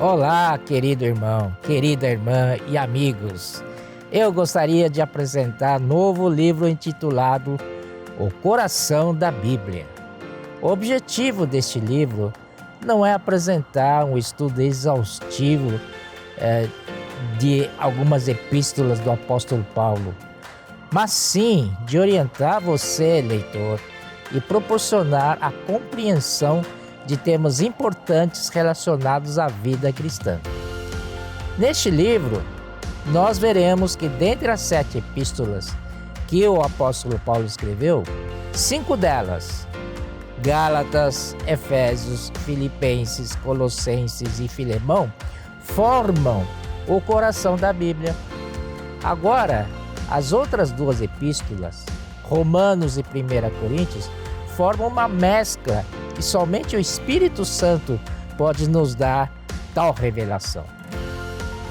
Olá, querido irmão, querida irmã e amigos. Eu gostaria de apresentar novo livro intitulado O Coração da Bíblia. O objetivo deste livro não é apresentar um estudo exaustivo de algumas epístolas do apóstolo Paulo, mas sim de orientar você, leitor, e proporcionar a compreensão de temas importantes relacionados à vida cristã. Neste livro, nós veremos que dentre as 7 epístolas que o apóstolo Paulo escreveu, 5 delas, Gálatas, Efésios, Filipenses, Colossenses e Filemão, formam o coração da Bíblia. Agora, as outras 2 epístolas, Romanos e 1 Coríntios, formam uma mescla e somente o Espírito Santo pode nos dar tal revelação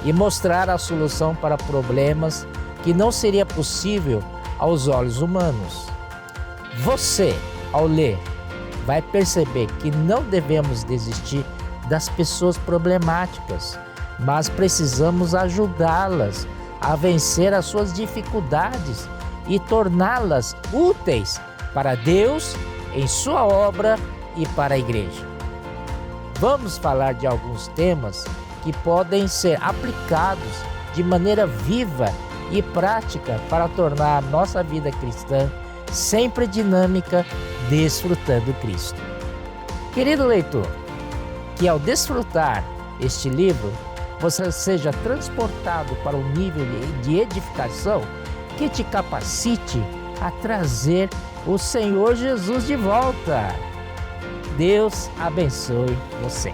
e mostrar a solução para problemas que não seria possível aos olhos humanos. Você, ao ler, vai perceber que não devemos desistir das pessoas problemáticas, mas precisamos ajudá-las a vencer as suas dificuldades e torná-las úteis para Deus, em sua obra e para a igreja. Vamos falar de alguns temas que podem ser aplicados de maneira viva e prática para tornar a nossa vida cristã sempre dinâmica, desfrutando Cristo. Querido leitor, que ao desfrutar este livro, você seja transportado para um nível de edificação que te capacite a trazer o Senhor Jesus de volta. Deus abençoe você.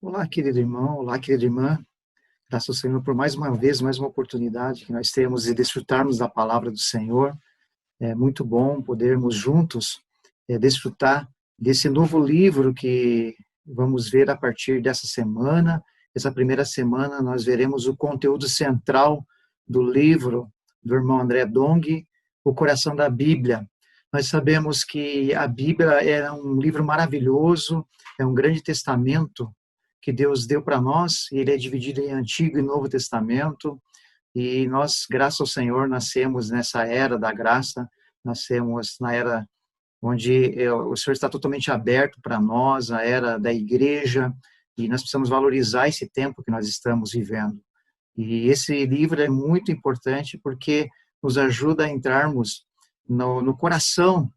Olá, querido irmão, olá, querida irmã. Graças ao Senhor por mais uma vez, mais uma oportunidade que nós temos de desfrutarmos da palavra do Senhor. É muito bom podermos juntos desfrutar desse novo livro que vamos ver a partir dessa semana. Essa primeira semana nós veremos o conteúdo central do livro do irmão André Dong, O Coração da Bíblia. Nós sabemos que a Bíblia é um livro maravilhoso, é um grande testamento que Deus deu para nós, e ele é dividido em Antigo e Novo Testamento, e nós, graças ao Senhor, nascemos nessa era da graça, nascemos na era onde o Senhor está totalmente aberto para nós, a era da igreja, e nós precisamos valorizar esse tempo que nós estamos vivendo. E esse livro é muito importante porque nos ajuda a entrarmos no coração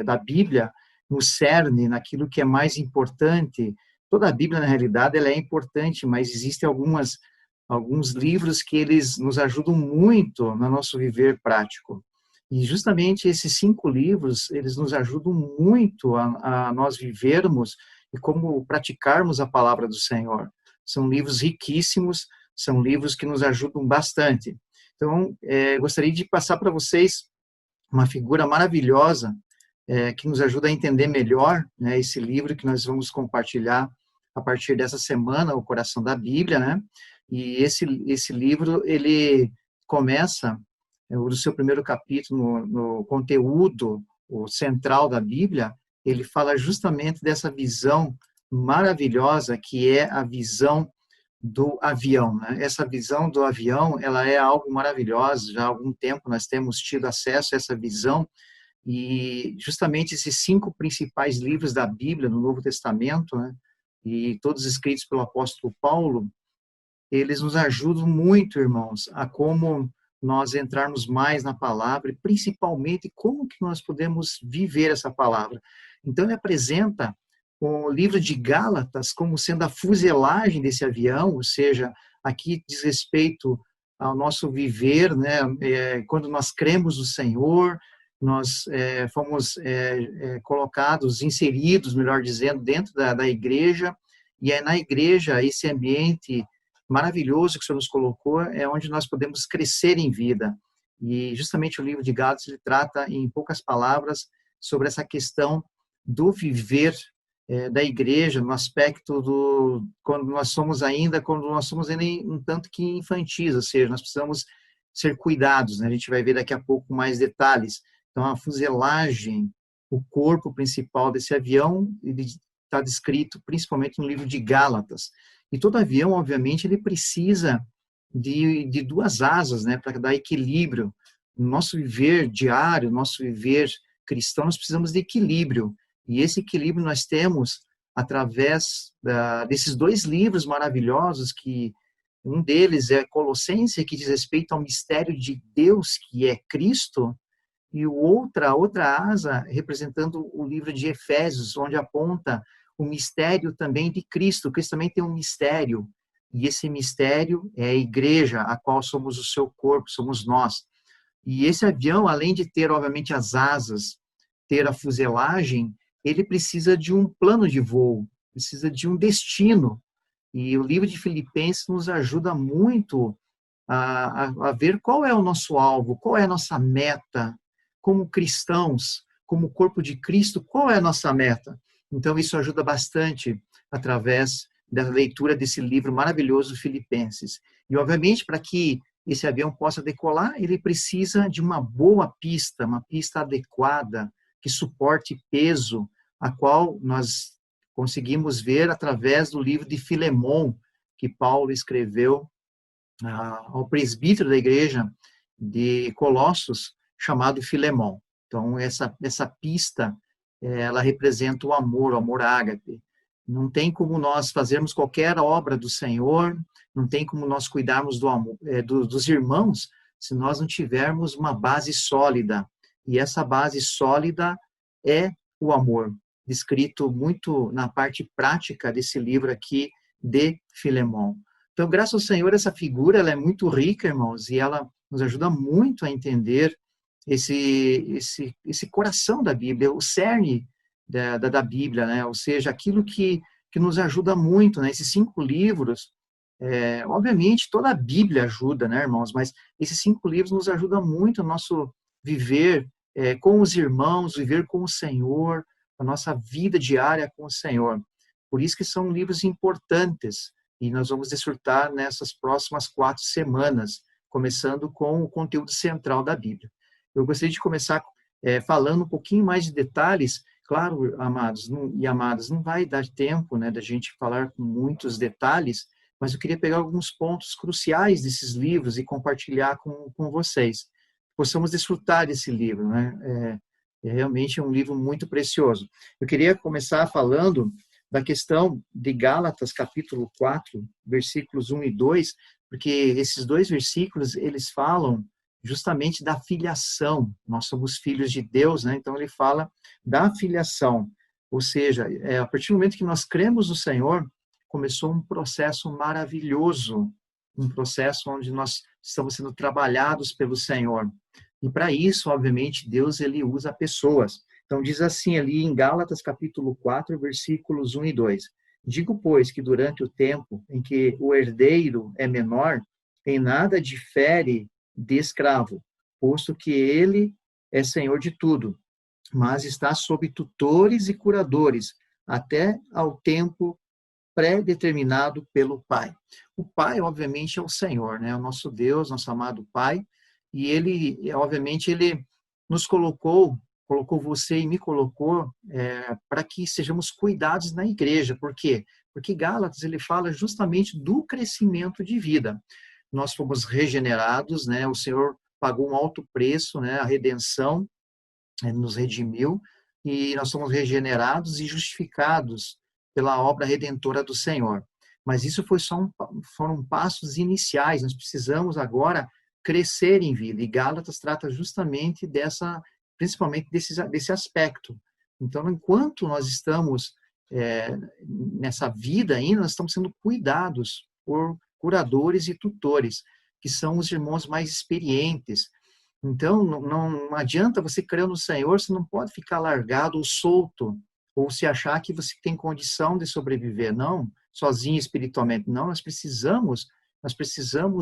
da Bíblia, no cerne, naquilo que é mais importante. Toda a Bíblia, na realidade, ela é importante, mas existem alguns livros que eles nos ajudam muito no nosso viver prático. E justamente esses 5 livros, eles nos ajudam muito a nós vivermos e como praticarmos a palavra do Senhor. São livros riquíssimos, são livros que nos ajudam bastante. Então, gostaria de passar para vocês uma figura maravilhosa que nos ajuda a entender melhor, né, esse livro que nós vamos compartilhar a partir dessa semana, O Coração da Bíblia, né? E esse livro, ele começa, no seu primeiro capítulo, no conteúdo o central da Bíblia, ele fala justamente dessa visão maravilhosa que é a visão do avião, né? Essa visão do avião, ela é algo maravilhoso. Já há algum tempo nós temos tido acesso a essa visão, e justamente esses 5 principais livros da Bíblia, no Novo Testamento, né, e todos escritos pelo apóstolo Paulo, eles nos ajudam muito, irmãos, a como nós entrarmos mais na palavra e principalmente como que nós podemos viver essa palavra. Então ele apresenta o livro de Gálatas como sendo a fuselagem desse avião, ou seja, aqui diz respeito ao nosso viver, né, quando nós cremos no Senhor, nós fomos colocados, inseridos, melhor dizendo, dentro da igreja, e é na igreja, esse ambiente maravilhoso que o Senhor nos colocou, é onde nós podemos crescer em vida. E justamente o livro de Gálatas, ele trata, em poucas palavras, sobre essa questão do viver da igreja, no aspecto quando nós somos ainda um tanto que infantis, ou seja, nós precisamos ser cuidados, né? A gente vai ver daqui a pouco mais detalhes. Então, a fuselagem, o corpo principal desse avião, ele está descrito principalmente no livro de Gálatas. E todo avião, obviamente, ele precisa de duas asas, né, para dar equilíbrio. No nosso viver diário, no nosso viver cristão, nós precisamos de equilíbrio. E esse equilíbrio nós temos através desses dois livros maravilhosos, que um deles é Colossenses, que diz respeito ao mistério de Deus, que é Cristo, e a outra asa representando o livro de Efésios, onde aponta o mistério também de Cristo. Cristo também tem um mistério, e esse mistério é a igreja, a qual somos o seu corpo, somos nós. E esse avião, além de ter, obviamente, as asas, ter a fuselagem, ele precisa de um plano de voo, precisa de um destino. E o livro de Filipenses nos ajuda muito a ver qual é o nosso alvo, qual é a nossa meta, como cristãos, como corpo de Cristo, qual é a nossa meta. Então, isso ajuda bastante através da leitura desse livro maravilhoso, Filipenses. E, obviamente, para que esse avião possa decolar, ele precisa de uma boa pista, uma pista adequada, que suporte peso, a qual nós conseguimos ver através do livro de Filemon, que Paulo escreveu ao presbítero da igreja de Colossos, chamado Filemon. Então, essa pista, ela representa o amor ágape. Não tem como nós fazermos qualquer obra do Senhor, não tem como nós cuidarmos do amor, dos irmãos, se nós não tivermos uma base sólida. E essa base sólida é o amor, descrito muito na parte prática desse livro aqui de Filemon. Então, graças ao Senhor, essa figura ela é muito rica, irmãos, e ela nos ajuda muito a entender esse coração da Bíblia, o cerne da Bíblia, né? Ou seja, aquilo que nos ajuda muito, né? Esses 5 livros, obviamente, toda a Bíblia ajuda, né, irmãos? Mas esses 5 livros nos ajudam muito no nosso viver com os irmãos, viver com o Senhor, a nossa vida diária com o Senhor. Por isso que são livros importantes, e nós vamos desfrutar nessas próximas 4 semanas, começando com o conteúdo central da Bíblia. Eu gostaria de começar falando um pouquinho mais de detalhes. Claro, amados e amadas, não vai dar tempo, né, da gente falar com muitos detalhes, mas eu queria pegar alguns pontos cruciais desses livros e compartilhar com vocês. Possamos desfrutar desse livro, né? É realmente um livro muito precioso. Eu queria começar falando da questão de Gálatas, capítulo 4, versículos 1 e 2, porque esses 2 versículos, eles falam justamente da filiação. Nós somos filhos de Deus, né? Então ele fala da filiação. Ou seja, a partir do momento que nós cremos no Senhor, começou um processo maravilhoso, um processo onde nós estamos sendo trabalhados pelo Senhor. E para isso, obviamente, Deus ele usa pessoas. Então diz assim ali em Gálatas capítulo 4, versículos 1 e 2. Digo, pois, que durante o tempo em que o herdeiro é menor, em nada difere de escravo, posto que ele é senhor de tudo, mas está sob tutores e curadores, até ao tempo pré-determinado pelo Pai. O Pai, obviamente, é o Senhor, né? O nosso Deus, nosso amado Pai, e ele, obviamente, ele nos colocou você e me colocou para que sejamos cuidados na igreja. Por quê? Porque Gálatas, ele fala justamente do crescimento de vida. Nós fomos regenerados, né? O Senhor pagou um alto preço, né? A redenção nos redimiu, e nós somos regenerados e justificados pela obra redentora do Senhor. Mas isso foram passos iniciais, nós precisamos agora crescer em vida, e Gálatas trata justamente principalmente desse aspecto. Então, enquanto nós estamos nessa vida ainda, nós estamos sendo cuidados por curadores e tutores, que são os irmãos mais experientes. Então, não adianta você crer no Senhor, você não pode ficar largado ou solto, ou se achar que você tem condição de sobreviver. Não, sozinho espiritualmente. Não, nós precisamos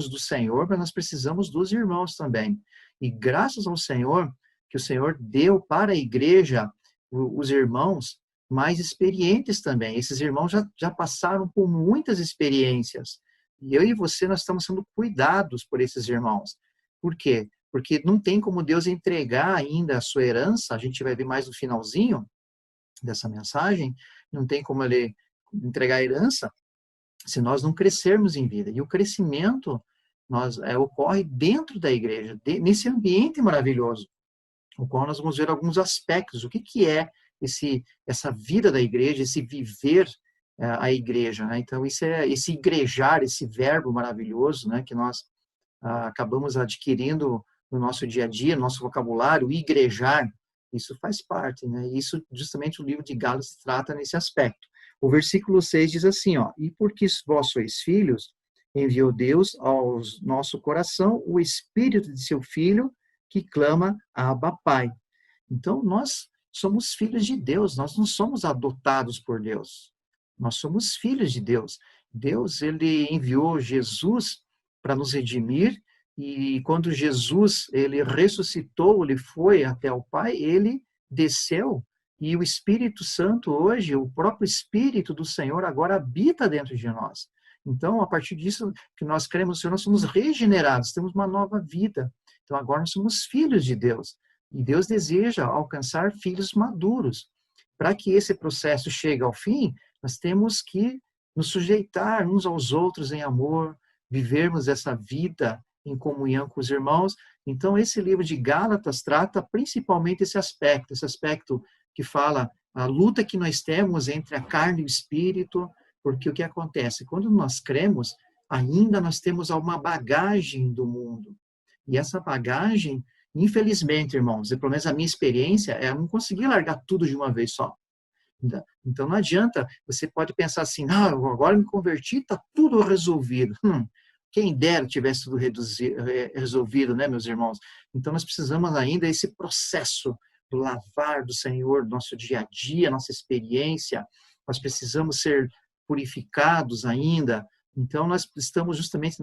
do Senhor, mas nós precisamos dos irmãos também. E graças ao Senhor, que o Senhor deu para a igreja os irmãos mais experientes também. Esses irmãos já passaram por muitas experiências. E eu e você, nós estamos sendo cuidados por esses irmãos. Por quê? Porque não tem como Deus entregar ainda a sua herança, a gente vai ver mais no finalzinho dessa mensagem, não tem como ele entregar a herança se nós não crescermos em vida. E o crescimento ocorre dentro da igreja, nesse ambiente maravilhoso, o qual nós vamos ver alguns aspectos. O que é essa vida da igreja, esse viver a igreja, né? Então, isso é esse igrejar, esse verbo maravilhoso, né, que nós acabamos adquirindo no nosso dia a dia, no nosso vocabulário, igrejar, isso faz parte, né? Isso, justamente, o livro de Gálatas trata nesse aspecto. O versículo 6 diz assim, ó, e porque vós sois filhos, enviou Deus ao nosso coração o Espírito de seu Filho, que clama, Abba, Pai. Então, nós somos filhos de Deus, nós não somos adotados por Deus. Nós somos filhos de Deus. Deus, ele enviou Jesus para nos redimir, e quando Jesus, ele ressuscitou, ele foi até o Pai, ele desceu, e o Espírito Santo hoje, o próprio Espírito do Senhor agora habita dentro de nós. Então, a partir disso que nós cremos no Senhor, nós somos regenerados, temos uma nova vida. Então, agora nós somos filhos de Deus. E Deus deseja alcançar filhos maduros. Para que esse processo chegue ao fim, nós temos que nos sujeitar uns aos outros em amor, vivermos essa vida em comunhão com os irmãos. Então, esse livro de Gálatas trata principalmente esse aspecto que fala a luta que nós temos entre a carne e o espírito, porque o que acontece? Quando nós cremos, ainda nós temos uma bagagem do mundo. E essa bagagem, infelizmente, irmãos, pelo menos a minha experiência, é não conseguir largar tudo de uma vez só. Então não adianta, você pode pensar assim, agora me converti, está tudo resolvido. Quem dera tivesse tudo resolvido, né, meus irmãos? Então nós precisamos ainda desse processo do lavar do Senhor, do nosso dia a dia, nossa experiência. Nós precisamos ser purificados ainda. Então nós estamos justamente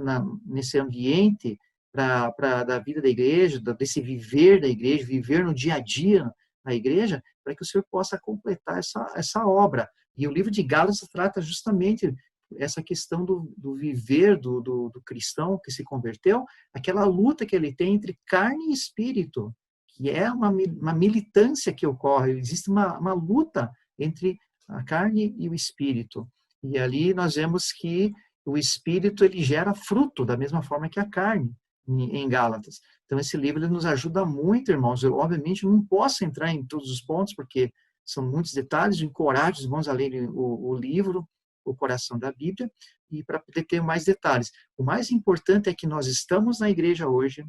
nesse ambiente da vida da igreja, desse viver da igreja, viver no dia a dia na igreja, para que o Senhor possa completar essa obra. E o livro de Gálatas trata justamente essa questão do viver do cristão que se converteu, aquela luta que ele tem entre carne e espírito, que é uma militância que ocorre, existe uma luta entre a carne e o espírito. E ali nós vemos que o espírito ele gera fruto, da mesma forma que a carne, em Gálatas. Então, esse livro ele nos ajuda muito, irmãos. Eu, obviamente, não posso entrar em todos os pontos, porque são muitos detalhes. Eu encorajo os irmãos a lerem o livro, O Coração da Bíblia, e para poder ter mais detalhes. O mais importante é que nós estamos na igreja hoje,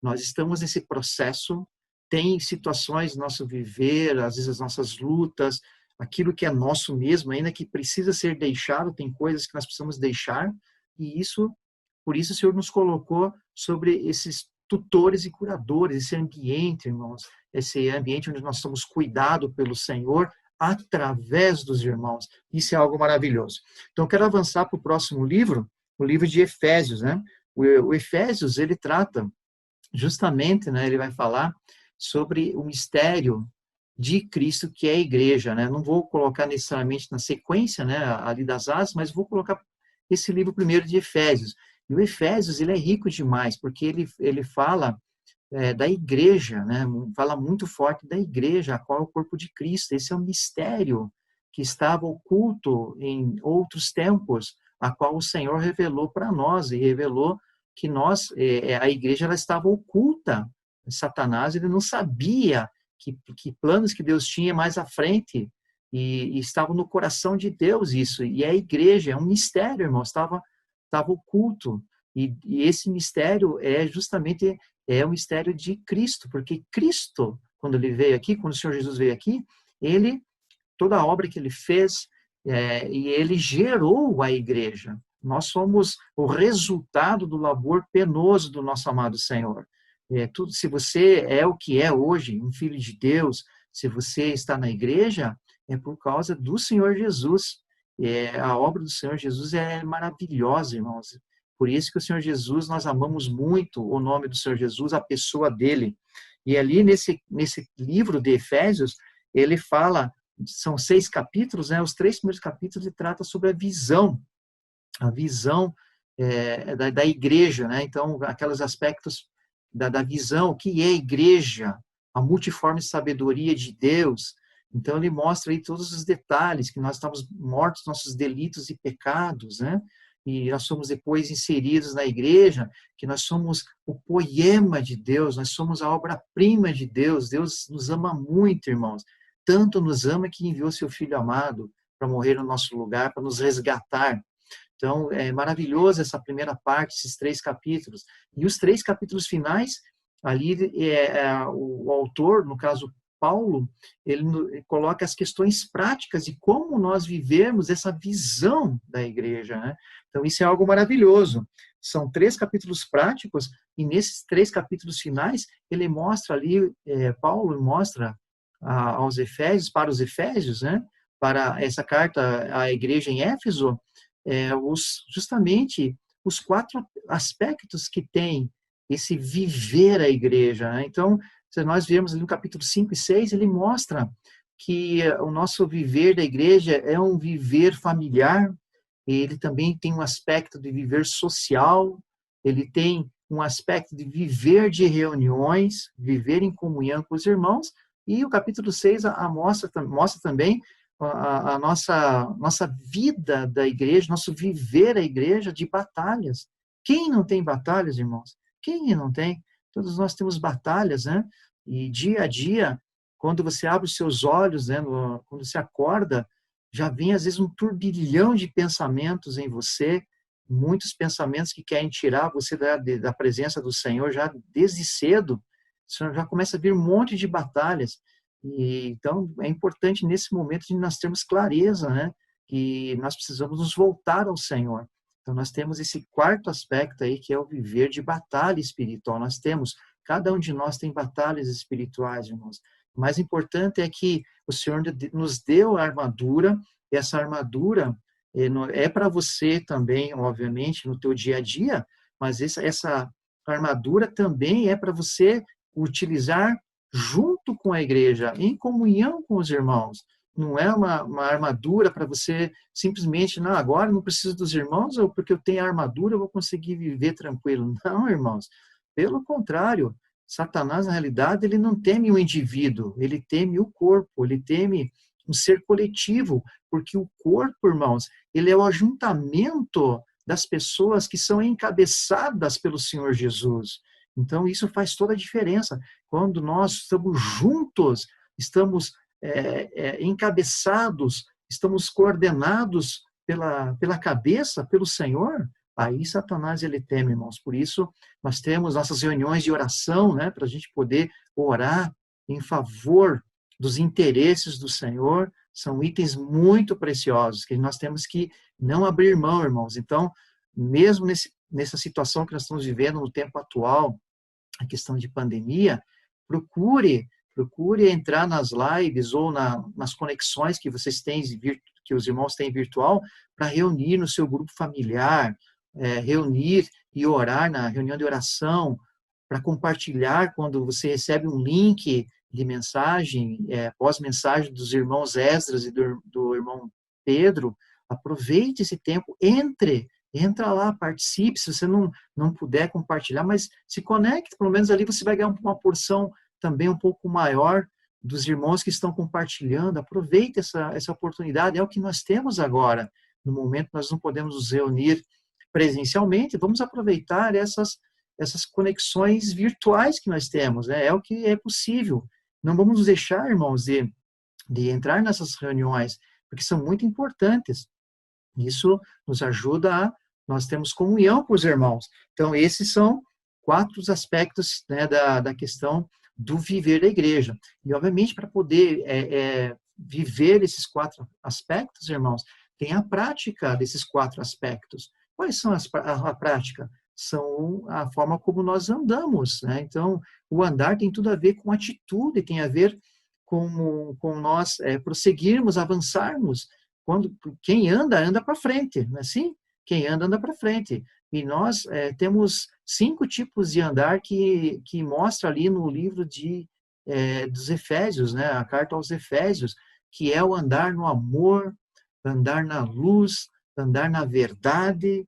nós estamos nesse processo, tem situações no nosso viver, às vezes as nossas lutas, aquilo que é nosso mesmo, ainda que precisa ser deixado, tem coisas que nós precisamos deixar, e isso, por isso o Senhor nos colocou sobre esses tutores e curadores, esse ambiente, irmãos, esse ambiente onde nós somos cuidados pelo Senhor através dos irmãos. Isso é algo maravilhoso. Então, eu quero avançar para o próximo livro, o livro de Efésios, né? O Efésios, ele trata justamente, né, ele vai falar sobre o mistério de Cristo, que é a igreja, né? Não vou colocar necessariamente na sequência, né, ali das asas, mas vou colocar esse livro primeiro de Efésios. E o Efésios, ele é rico demais, porque ele fala da igreja, né? Fala muito forte da igreja, a qual é o corpo de Cristo. Esse é um mistério que estava oculto em outros tempos, a qual o Senhor revelou para nós, e revelou que a igreja ela estava oculta. Satanás ele não sabia que planos que Deus tinha mais à frente, e estava no coração de Deus isso. E a igreja é um mistério, irmão, estava oculto. E esse mistério é justamente o mistério de Cristo, porque Cristo, quando ele veio aqui, quando o Senhor Jesus veio aqui, toda a obra que ele fez, e ele gerou a igreja. Nós somos o resultado do labor penoso do nosso amado Senhor. Se você é o que é hoje, um filho de Deus, se você está na igreja, é por causa do Senhor Jesus. A obra do Senhor Jesus é maravilhosa, irmãos. Por isso que o Senhor Jesus, nós amamos muito o nome do Senhor Jesus, a pessoa dele. E ali nesse livro de Efésios, ele fala, são 6 capítulos, né? Os 3 primeiros capítulos ele trata sobre a visão da igreja, né? Então, aqueles aspectos da visão, o que é a igreja, a multiforme sabedoria de Deus. Então, ele mostra aí todos os detalhes, que nós estamos mortos, nossos delitos e pecados, né? E nós somos depois inseridos na igreja, que nós somos o poema de Deus, nós somos a obra-prima de Deus. Deus nos ama muito, irmãos. Tanto nos ama que enviou seu Filho amado para morrer no nosso lugar, para nos resgatar. Então, é maravilhoso essa primeira parte, esses 3 capítulos. E os 3 capítulos finais, ali o autor, no caso Paulo, ele coloca as questões práticas de como nós vivemos essa visão da igreja, né? Então, isso é algo maravilhoso. São 3 capítulos práticos, e nesses 3 capítulos finais, ele mostra ali, Paulo mostra aos Efésios, para os Efésios, né? Para essa carta à igreja em Éfeso, justamente os 4 aspectos que tem esse viver a igreja, né? Então, se nós vemos ali no capítulo 5 e 6, ele mostra que o nosso viver da igreja é um viver familiar, ele também tem um aspecto de viver social, ele tem um aspecto de viver de reuniões, viver em comunhão com os irmãos, e o capítulo 6 mostra também a nossa vida da igreja, nosso viver a igreja de batalhas. Quem não tem batalhas, irmãos? Quem não tem? Todos nós temos batalhas, né? E dia a dia, quando você abre os seus olhos, né, quando você acorda, já vem às vezes um turbilhão de pensamentos em você, muitos pensamentos que querem tirar você da presença do Senhor já desde cedo. Já começa a vir um monte de batalhas. E, então, é importante nesse momento de nós termos clareza, né? Que nós precisamos nos voltar ao Senhor. Então, nós temos esse 4º aspecto aí, que é o viver de batalha espiritual. Cada um de nós tem batalhas espirituais, irmãos. O mais importante é que o Senhor nos deu a armadura, e essa armadura é para você também, obviamente, no teu dia a dia, mas essa armadura também é para você utilizar junto com a igreja, em comunhão com os irmãos. Não é uma armadura para você simplesmente, não, agora não preciso dos irmãos, ou porque eu tenho a armadura eu vou conseguir viver tranquilo. Não, irmãos. Pelo contrário, Satanás, na realidade, ele não teme o indivíduo, ele teme o corpo, ele teme um ser coletivo, porque o corpo, irmãos, ele é o ajuntamento das pessoas que são encabeçadas pelo Senhor Jesus. Então, isso faz toda a diferença. Quando nós estamos juntos, estamos encabeçados, estamos coordenados pela cabeça, pelo Senhor, aí Satanás ele teme, irmãos. Por isso, nós temos nossas reuniões de oração, né, para a gente poder orar em favor dos interesses do Senhor. São itens muito preciosos, que nós temos que não abrir mão, irmãos. Então, mesmo nessa situação que nós estamos vivendo no tempo atual, a questão de pandemia, procure entrar nas lives ou nas conexões que vocês têm, que os irmãos têm virtual, para reunir no seu grupo familiar, reunir e orar na reunião de oração, para compartilhar quando você recebe um link de mensagem, pós-mensagem dos irmãos Esdras e do irmão Pedro. Aproveite esse tempo, entra lá, participe, se você não puder compartilhar, mas se conecte, pelo menos ali você vai ganhar uma porção também um pouco maior dos irmãos que estão compartilhando. Aproveite essa oportunidade, é o que nós temos agora. No momento nós não podemos nos reunir presencialmente, vamos aproveitar essas conexões virtuais que nós temos, né? É o que é possível. Não vamos nos deixar, irmãos, de entrar nessas reuniões, porque são muito importantes. Isso nos ajuda nós temos comunhão com os irmãos. Então, esses são 4 aspectos, né, da questão do viver da igreja. E, obviamente, para poder viver esses 4 aspectos, irmãos, tem a prática desses 4 aspectos. Quais são a prática? São a forma como nós andamos, né? Então, o andar tem tudo a ver com atitude, tem a ver com nós prosseguirmos, avançarmos. Quem anda para frente, não é assim? Quem anda para frente. E nós temos 5 tipos de andar que mostra ali no livro dos Efésios, né? A carta aos Efésios, que é o andar no amor, andar na luz, andar na verdade,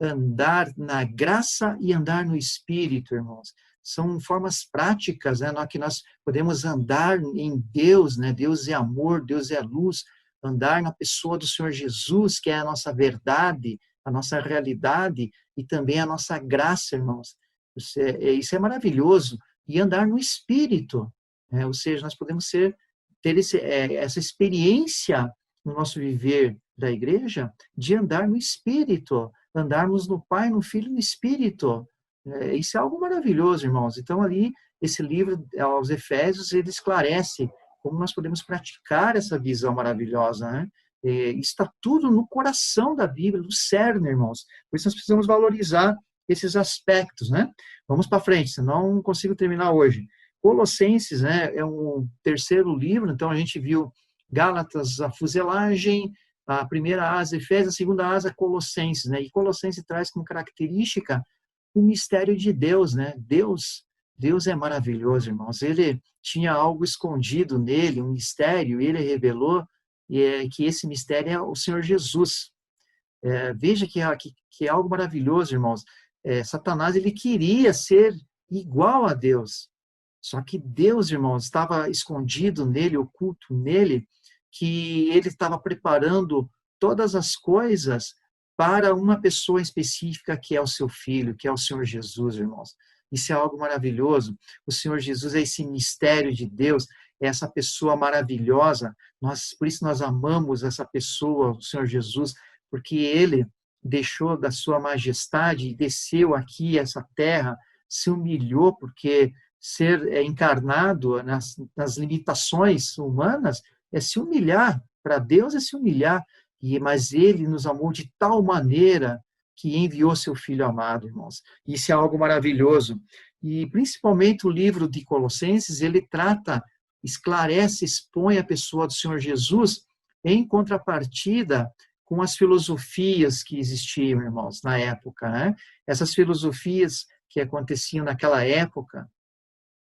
andar na graça e andar no Espírito, irmãos. São formas práticas, né, que nós podemos andar em Deus, né? Deus é amor, Deus é luz, andar na pessoa do Senhor Jesus, que é a nossa verdade, a nossa realidade e também a nossa graça, irmãos. Isso é maravilhoso. E andar no Espírito, né? Ou seja, nós podemos ter essa experiência no nosso viver da igreja de andar no Espírito, andarmos no Pai, no Filho e no Espírito. Isso é algo maravilhoso, irmãos. Então, ali, esse livro, aos Efésios, ele esclarece como nós podemos praticar essa visão maravilhosa, né? Está tudo no coração da Bíblia, no cerne, irmãos. Por isso, nós precisamos valorizar esses aspectos, né? Vamos para frente, senão não consigo terminar hoje. Colossenses, né, é um terceiro livro, então a gente viu Gálatas, a fuselagem, a primeira asa, Efésios, a segunda asa, Colossenses, né? E Colossenses traz como característica o mistério de Deus, né? Deus é maravilhoso, irmãos. Ele tinha algo escondido nele, um mistério, e ele revelou que esse mistério é o Senhor Jesus. Veja que é algo maravilhoso, irmãos. Satanás, ele queria ser igual a Deus. Só que Deus, irmãos, estava escondido nele, oculto nele, que ele estava preparando todas as coisas para uma pessoa específica que é o seu filho, que é o Senhor Jesus, irmãos. Isso é algo maravilhoso. O Senhor Jesus é esse mistério de Deus, é essa pessoa maravilhosa. Por isso nós amamos essa pessoa, o Senhor Jesus, porque ele deixou da sua majestade e desceu aqui essa terra, se humilhou, porque ser encarnado nas limitações humanas é se humilhar. Para Deus é se humilhar. Mas ele nos amou de tal maneira que enviou seu Filho amado, irmãos. Isso é algo maravilhoso. E principalmente o livro de Colossenses, ele trata, esclarece, expõe a pessoa do Senhor Jesus em contrapartida com as filosofias que existiam, irmãos, na época, né? Essas filosofias que aconteciam naquela época,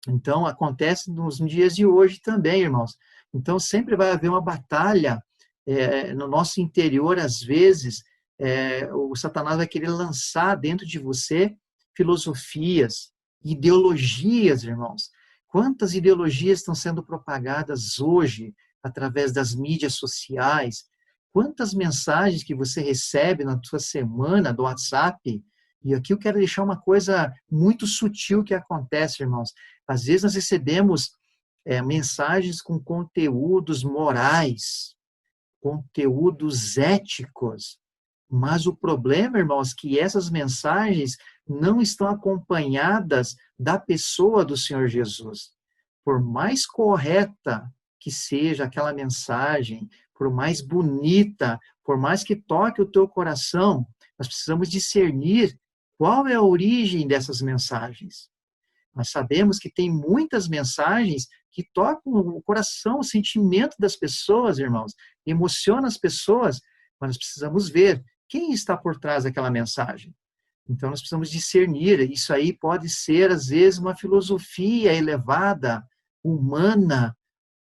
então, acontece nos dias de hoje também, irmãos. Então, sempre vai haver uma batalha no nosso interior, às vezes, o Satanás vai querer lançar dentro de você filosofias, ideologias, irmãos. Quantas ideologias estão sendo propagadas hoje através das mídias sociais? Quantas mensagens que você recebe na sua semana do WhatsApp? E aqui eu quero deixar uma coisa muito sutil que acontece, irmãos. Às vezes nós recebemos mensagens com conteúdos morais, conteúdos éticos, mas o problema, irmãos, é que essas mensagens não estão acompanhadas da pessoa do Senhor Jesus. Por mais correta que seja aquela mensagem, por mais bonita, por mais que toque o teu coração, nós precisamos discernir qual é a origem dessas mensagens. Nós sabemos que tem muitas mensagens que tocam o coração, o sentimento das pessoas, irmãos, emociona as pessoas, mas nós precisamos ver quem está por trás daquela mensagem. Então, nós precisamos discernir. Isso aí pode ser, às vezes, uma filosofia elevada, humana,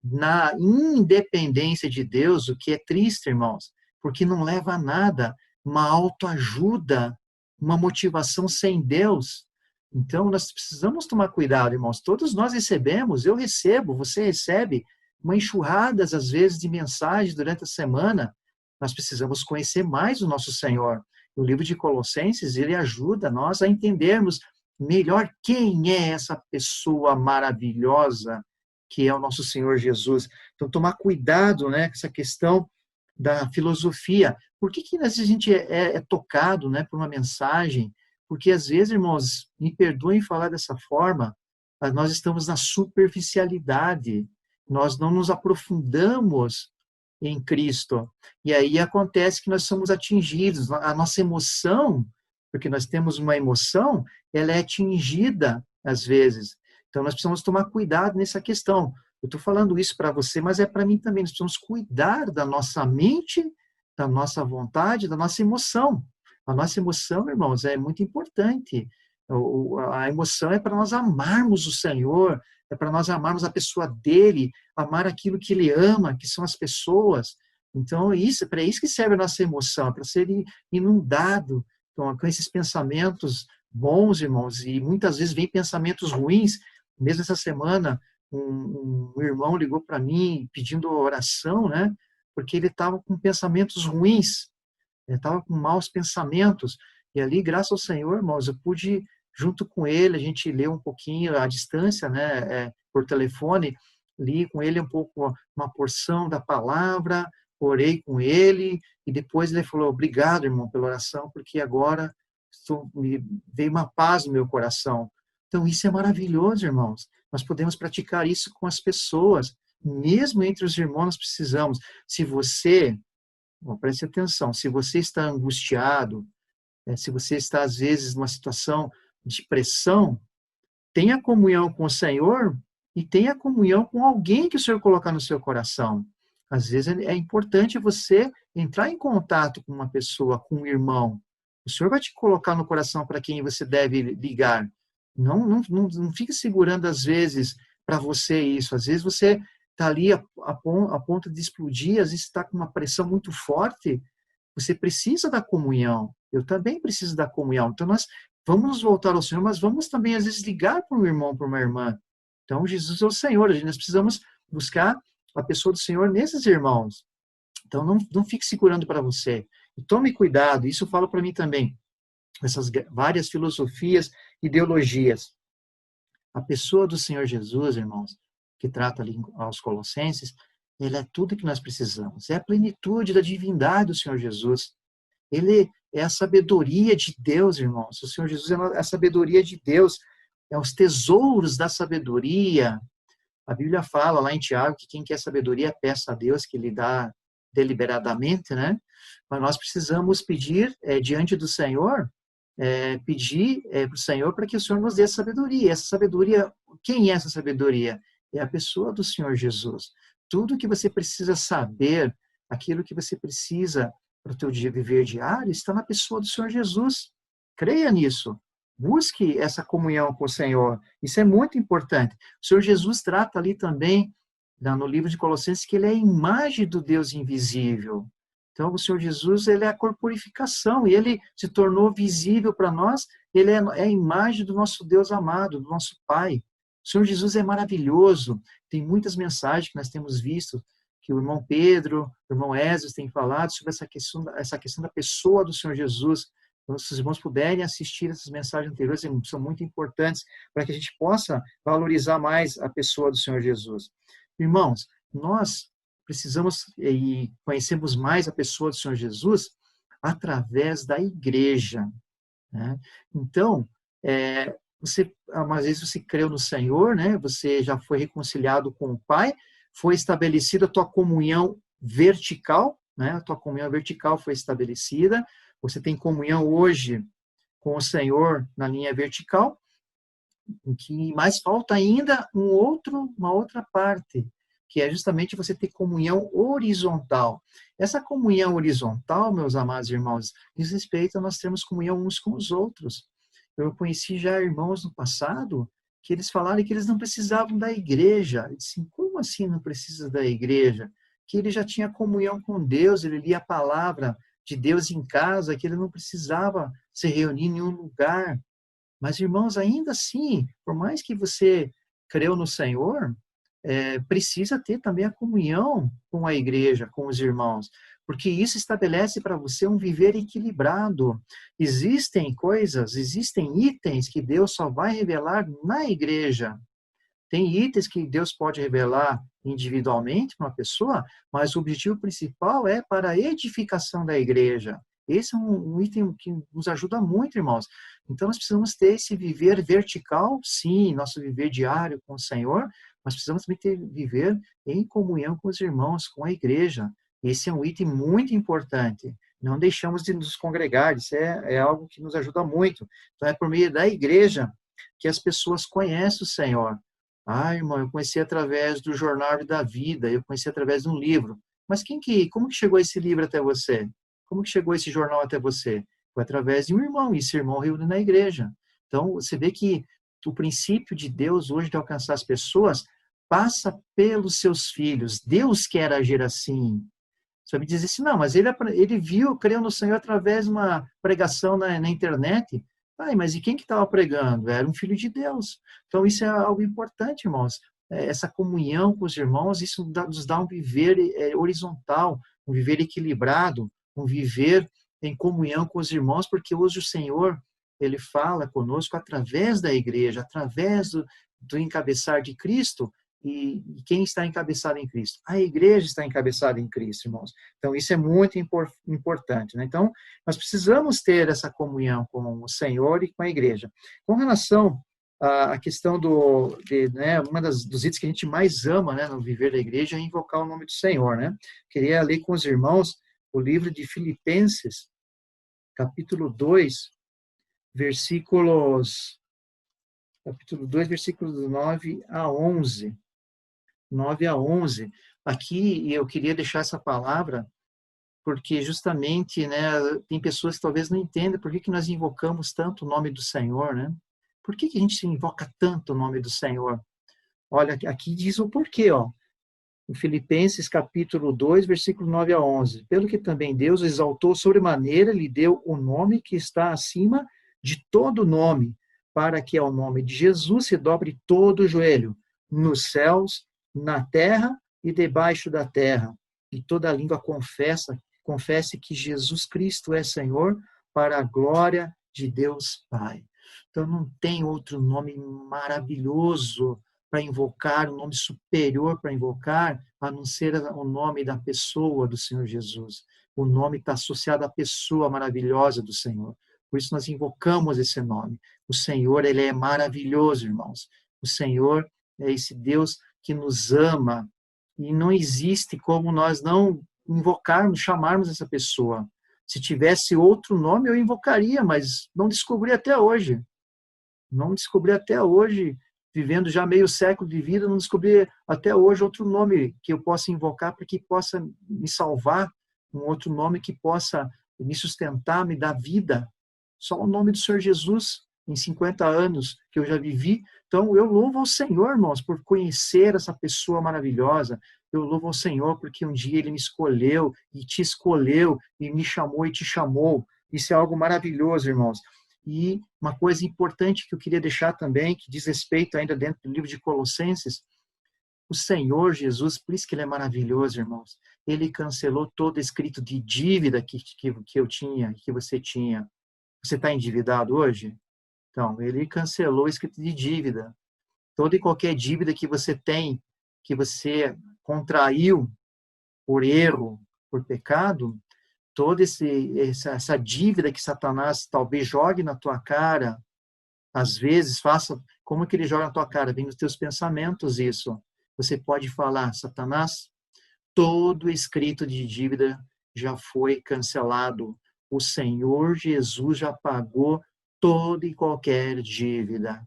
na independência de Deus, o que é triste, irmãos, porque não leva a nada, uma autoajuda, uma motivação sem Deus. Então, nós precisamos tomar cuidado, irmãos. Todos nós recebemos, eu recebo, você recebe, uma enxurrada, às vezes, de mensagens durante a semana. Nós precisamos conhecer mais o nosso Senhor. O livro de Colossenses, ele ajuda nós a entendermos melhor quem é essa pessoa maravilhosa que é o nosso Senhor Jesus. Então, tomar cuidado, né, com essa questão da filosofia. Por que a gente é tocado, né, por uma mensagem? Porque, às vezes, irmãos, me perdoem falar dessa forma, mas nós estamos na superficialidade. Nós não nos aprofundamos em Cristo. E aí acontece que nós somos atingidos. A nossa emoção, porque nós temos uma emoção, ela é atingida, às vezes. Então, nós precisamos tomar cuidado nessa questão. Eu estou falando isso para você, mas é para mim também. Nós precisamos cuidar da nossa mente, da nossa vontade, da nossa emoção. A nossa emoção, irmãos, é muito importante. A emoção é para nós amarmos o Senhor, é para nós amarmos a pessoa dele, amar aquilo que ele ama, que são as pessoas. Então, para isso que serve a nossa emoção, para ser inundado com esses pensamentos bons, irmãos, e muitas vezes vem pensamentos ruins. Mesmo essa semana, um irmão ligou para mim pedindo oração, né? Porque ele estava com pensamentos ruins, ele estava com maus pensamentos. E ali, graças ao Senhor, irmãos, eu pude, junto com ele, a gente leu um pouquinho à distância, né? Por telefone, li com ele um pouco uma porção da palavra, orei com ele, e depois ele falou, obrigado, irmão, pela oração, porque agora me veio uma paz no meu coração. Então, isso é maravilhoso, irmãos. Nós podemos praticar isso com as pessoas. Mesmo entre os irmãos, nós precisamos. Se você, preste atenção, se você está angustiado, se você está, às vezes, numa situação de pressão, tenha comunhão com o Senhor e tenha comunhão com alguém que o Senhor colocar no seu coração. Às vezes é importante você entrar em contato com uma pessoa, com um irmão. O Senhor vai te colocar no coração para quem você deve ligar. Não fique segurando, às vezes, para você isso. Às vezes você está ali a ponto de explodir, às vezes está com uma pressão muito forte. Você precisa da comunhão. Eu também preciso da comunhão. Então, nós vamos nos voltar ao Senhor, mas vamos também, às vezes, ligar para um irmão, para uma irmã. Então, Jesus é o Senhor. Nós precisamos buscar a pessoa do Senhor nesses irmãos. Então, não fique segurando para você. E tome cuidado, isso eu falo para mim também. Essas várias filosofias, ideologias. A pessoa do Senhor Jesus, irmãos, que trata ali aos Colossenses, ele é tudo que nós precisamos. É a plenitude da divindade do Senhor Jesus. Ele é a sabedoria de Deus, irmãos. O Senhor Jesus é a sabedoria de Deus. É os tesouros da sabedoria. A Bíblia fala lá em Tiago que quem quer sabedoria peça a Deus que lhe dá deliberadamente, né? Mas nós precisamos pedir diante do Senhor, pedir para o Senhor para que o Senhor nos dê sabedoria. Essa sabedoria, quem é essa sabedoria? É a pessoa do Senhor Jesus. Tudo que você precisa saber, aquilo que você precisa para o teu viver diário, está na pessoa do Senhor Jesus. Creia nisso. Busque essa comunhão com o Senhor. Isso é muito importante. O Senhor Jesus trata ali também, no livro de Colossenses, que ele é a imagem do Deus invisível. Então, o Senhor Jesus, ele é a corporificação, e ele se tornou visível para nós, ele é a imagem do nosso Deus amado, do nosso Pai. O Senhor Jesus é maravilhoso. Tem muitas mensagens que nós temos visto, que o irmão Pedro, o irmão Esdras têm falado sobre essa questão da pessoa do Senhor Jesus. Então, se os irmãos puderem assistir essas mensagens anteriores, são muito importantes para que a gente possa valorizar mais a pessoa do Senhor Jesus. Irmãos, nós precisamos e conhecemos mais a pessoa do Senhor Jesus através da igreja, né? Então, às vezes você creu no Senhor, né? Você já foi reconciliado com o Pai, foi estabelecida a tua comunhão vertical, né? A tua comunhão vertical foi estabelecida, você tem comunhão hoje com o Senhor na linha vertical, mas falta ainda uma outra parte, que é justamente você ter comunhão horizontal. Essa comunhão horizontal, meus amados irmãos, diz respeito a nós termos comunhão uns com os outros. Eu conheci já irmãos no passado que eles falaram que eles não precisavam da igreja. Eu disse, como assim não precisa da igreja? Que ele já tinha comunhão com Deus, ele lia a palavra de Deus em casa, que ele não precisava se reunir em nenhum lugar. Mas, irmãos, ainda assim, por mais que você creu no Senhor, precisa ter também a comunhão com a igreja, com os irmãos, porque isso estabelece para você um viver equilibrado. Existem itens que Deus só vai revelar na igreja. Tem itens que Deus pode revelar individualmente para uma pessoa, mas o objetivo principal é para a edificação da igreja. Esse é um item que nos ajuda muito, irmãos. Então, nós precisamos ter esse viver vertical, sim, nosso viver diário com o Senhor, mas precisamos também viver em comunhão com os irmãos, com a igreja. Esse é um item muito importante. Não deixamos de nos congregar, isso é algo que nos ajuda muito. Então, é por meio da igreja que as pessoas conhecem o Senhor. Ah, irmão, eu conheci através do Jornal da Vida, eu conheci através de um livro. Mas como que chegou esse livro até você? Como que chegou esse jornal até você? Foi através de um irmão, e esse irmão reúne na igreja. Então, você vê que o princípio de Deus hoje de alcançar as pessoas passa pelos seus filhos. Deus quer agir assim. Você vai me dizer assim, não, mas ele viu, creu no Senhor através de uma pregação na internet. Ai, mas e quem que estava pregando? Era um filho de Deus. Então, isso é algo importante, irmãos. Essa comunhão com os irmãos, isso nos dá um viver horizontal, um viver equilibrado, um viver em comunhão com os irmãos, porque hoje o Senhor, ele fala conosco através da igreja, através do encabeçar de Cristo. E quem está encabeçado em Cristo? A igreja está encabeçada em Cristo, irmãos. Então, isso é muito importante, né? Então, nós precisamos ter essa comunhão com o Senhor e com a igreja. Com relação à questão né, dos itens que a gente mais ama, né, no viver da igreja é invocar o nome do Senhor, né? Queria ler com os irmãos o livro de Filipenses, capítulo 2, versículos 9 a 11. 9 a 11. Aqui eu queria deixar essa palavra porque justamente, né, tem pessoas que talvez não entendam por que nós invocamos tanto o nome do Senhor, né? Por que a gente invoca tanto o nome do Senhor? Olha, aqui diz o porquê, ó. Em Filipenses capítulo 2, versículo 9 a 11. Pelo que também Deus exaltou sobremaneira, lhe deu o nome que está acima de todo nome, para que ao nome de Jesus se dobre todo o joelho, nos céus, na terra e debaixo da terra, e toda língua confesse que Jesus Cristo é Senhor, para a glória de Deus Pai. Então não tem outro nome maravilhoso para invocar, um nome superior para invocar, a não ser o nome da pessoa do Senhor Jesus. O nome está associado à pessoa maravilhosa do Senhor. Por isso nós invocamos esse nome. O Senhor, ele é maravilhoso, irmãos. O Senhor é esse Deus que nos ama, e não existe como nós não invocarmos, chamarmos essa pessoa. Se tivesse outro nome, eu invocaria, mas não descobri até hoje. Não descobri até hoje, vivendo já meio século de vida, não descobri até hoje outro nome que eu possa invocar para que possa me salvar, um outro nome que possa me sustentar, me dar vida. Só o nome do Senhor Jesus, em 50 anos que eu já vivi. Então, eu louvo ao Senhor, irmãos, por conhecer essa pessoa maravilhosa. Eu louvo ao Senhor porque um dia Ele me escolheu e te escolheu e me chamou e te chamou. Isso é algo maravilhoso, irmãos. E uma coisa importante que eu queria deixar também, que diz respeito ainda dentro do livro de Colossenses, o Senhor Jesus, por isso que Ele é maravilhoso, irmãos. Ele cancelou todo escrito de dívida que eu tinha, que você tinha. Você está endividado hoje? Então, Ele cancelou o escrito de dívida. Toda e qualquer dívida que você tem, que você contraiu por erro, por pecado, toda essa dívida que Satanás talvez jogue na tua cara, às vezes, como que ele joga na tua cara? Vem nos teus pensamentos isso. Você pode falar, Satanás, todo escrito de dívida já foi cancelado. O Senhor Jesus já pagou toda e qualquer dívida.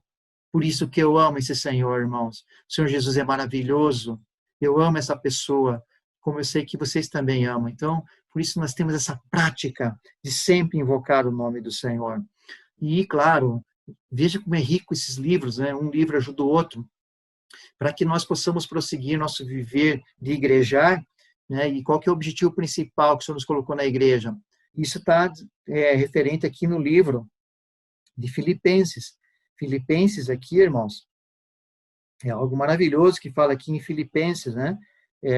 Por isso que eu amo esse Senhor, irmãos. O Senhor Jesus é maravilhoso. Eu amo essa pessoa, como eu sei que vocês também amam. Então, por isso nós temos essa prática de sempre invocar o nome do Senhor. E, claro, veja como é rico esses livros, né? Um livro ajuda o outro, para que nós possamos prosseguir nosso viver de igrejar, né? E qual que é o objetivo principal que o Senhor nos colocou na igreja? Isso está referente aqui no livro de Filipenses. Filipenses aqui, irmãos, é algo maravilhoso que fala aqui em Filipenses, né?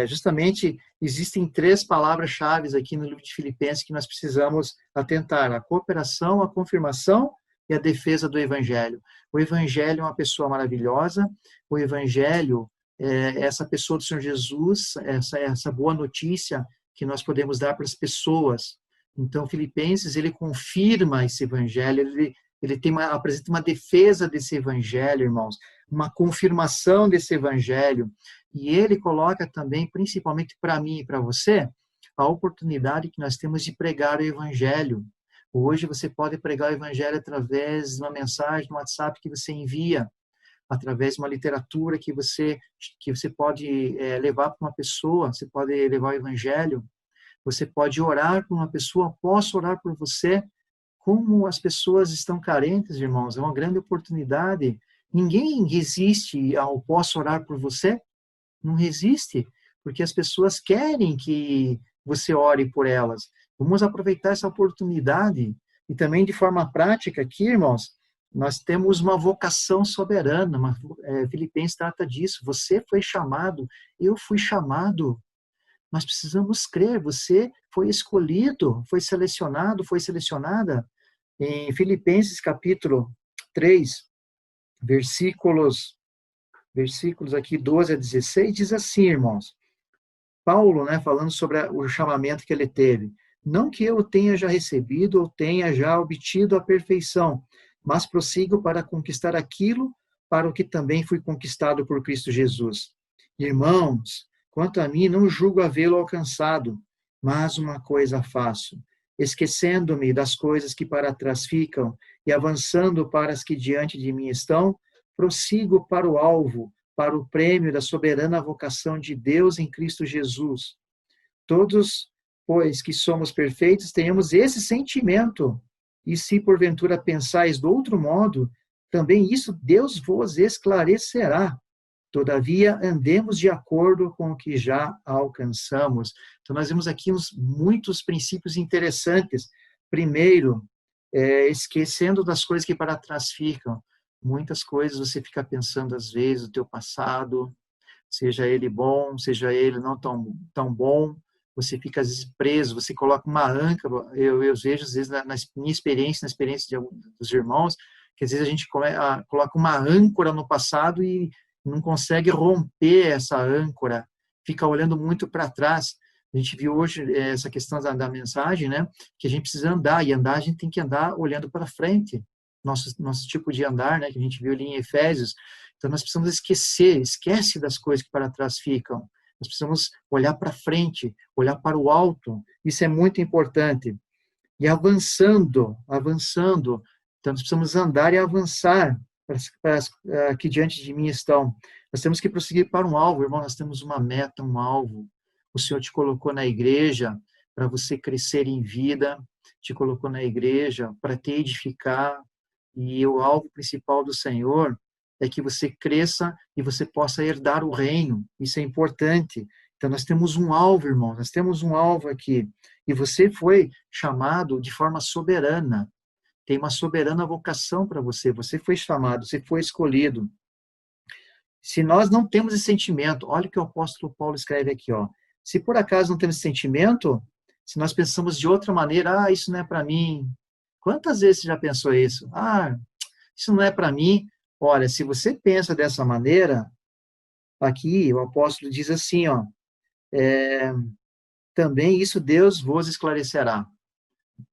Justamente, existem 3 palavras-chave aqui no livro de Filipenses que nós precisamos atentar: a cooperação, a confirmação e a defesa do Evangelho. O Evangelho é uma pessoa maravilhosa, o Evangelho é essa pessoa do Senhor Jesus, essa boa notícia que nós podemos dar para as pessoas. Então, Filipenses, ele confirma esse Evangelho, ele apresenta uma defesa desse Evangelho, irmãos, uma confirmação desse Evangelho. E ele coloca também, principalmente para mim e para você, a oportunidade que nós temos de pregar o Evangelho. Hoje você pode pregar o Evangelho através de uma mensagem no WhatsApp que você envia, através de uma literatura que você pode levar para uma pessoa, você pode levar o Evangelho, você pode orar por uma pessoa, posso orar por você. Como as pessoas estão carentes, irmãos, é uma grande oportunidade. Ninguém resiste ao posso orar por você, não resiste, porque as pessoas querem que você ore por elas. Vamos aproveitar essa oportunidade. E também de forma prática aqui, irmãos, nós temos uma vocação soberana. Filipenses trata disso. Você foi chamado, eu fui chamado. Nós precisamos crer, você foi escolhido, foi selecionado, foi selecionada. Em Filipenses capítulo 3, versículos aqui 12 a 16, diz assim, irmãos. Paulo, né, falando sobre o chamamento que ele teve. Não que eu tenha já recebido ou tenha já obtido a perfeição, mas prossigo para conquistar aquilo para o que também fui conquistado por Cristo Jesus. Irmãos, quanto a mim, não julgo havê-lo alcançado, mas uma coisa faço, esquecendo-me das coisas que para trás ficam e avançando para as que diante de mim estão, prossigo para o alvo, para o prêmio da soberana vocação de Deus em Cristo Jesus. Todos, pois, que somos perfeitos, tenhamos esse sentimento. E se porventura pensais de outro modo, também isso Deus vos esclarecerá. Todavia, andemos de acordo com o que já alcançamos. Então, nós vemos aqui muitos princípios interessantes. Primeiro, esquecendo das coisas que para trás ficam. Muitas coisas você fica pensando, às vezes, o teu passado, seja ele bom, seja ele não tão bom, você fica, às vezes, preso, você coloca uma âncora. Eu vejo, às vezes, na minha experiência, na experiência dos irmãos, que às vezes a gente coloca uma âncora no passado e não consegue romper essa âncora, fica olhando muito para trás. A gente viu hoje essa questão da mensagem, né? Que a gente precisa andar, e andar a gente tem que andar olhando para frente. Nosso tipo de andar, né? Que a gente viu ali em Efésios. Então, nós precisamos esquece das coisas que para trás ficam. Nós precisamos olhar para frente, olhar para o alto. Isso é muito importante. E avançando. Então, nós precisamos andar e avançar que diante de mim estão. Nós temos que prosseguir para um alvo, irmão. Nós temos uma meta, um alvo. O Senhor te colocou na igreja para você crescer em vida, te colocou na igreja para te edificar. E o alvo principal do Senhor é que você cresça e você possa herdar o reino. Isso é importante. Então, nós temos um alvo, irmão. Nós temos um alvo aqui. E você foi chamado de forma soberana. Tem uma soberana vocação para você. Você foi chamado, você foi escolhido. Se nós não temos esse sentimento, olha o que o apóstolo Paulo escreve aqui, ó. Se por acaso não temos esse sentimento, se nós pensamos de outra maneira, isso não é para mim. Quantas vezes você já pensou isso? Isso não é para mim. Olha, se você pensa dessa maneira, aqui o apóstolo diz assim, ó, também isso Deus vos esclarecerá.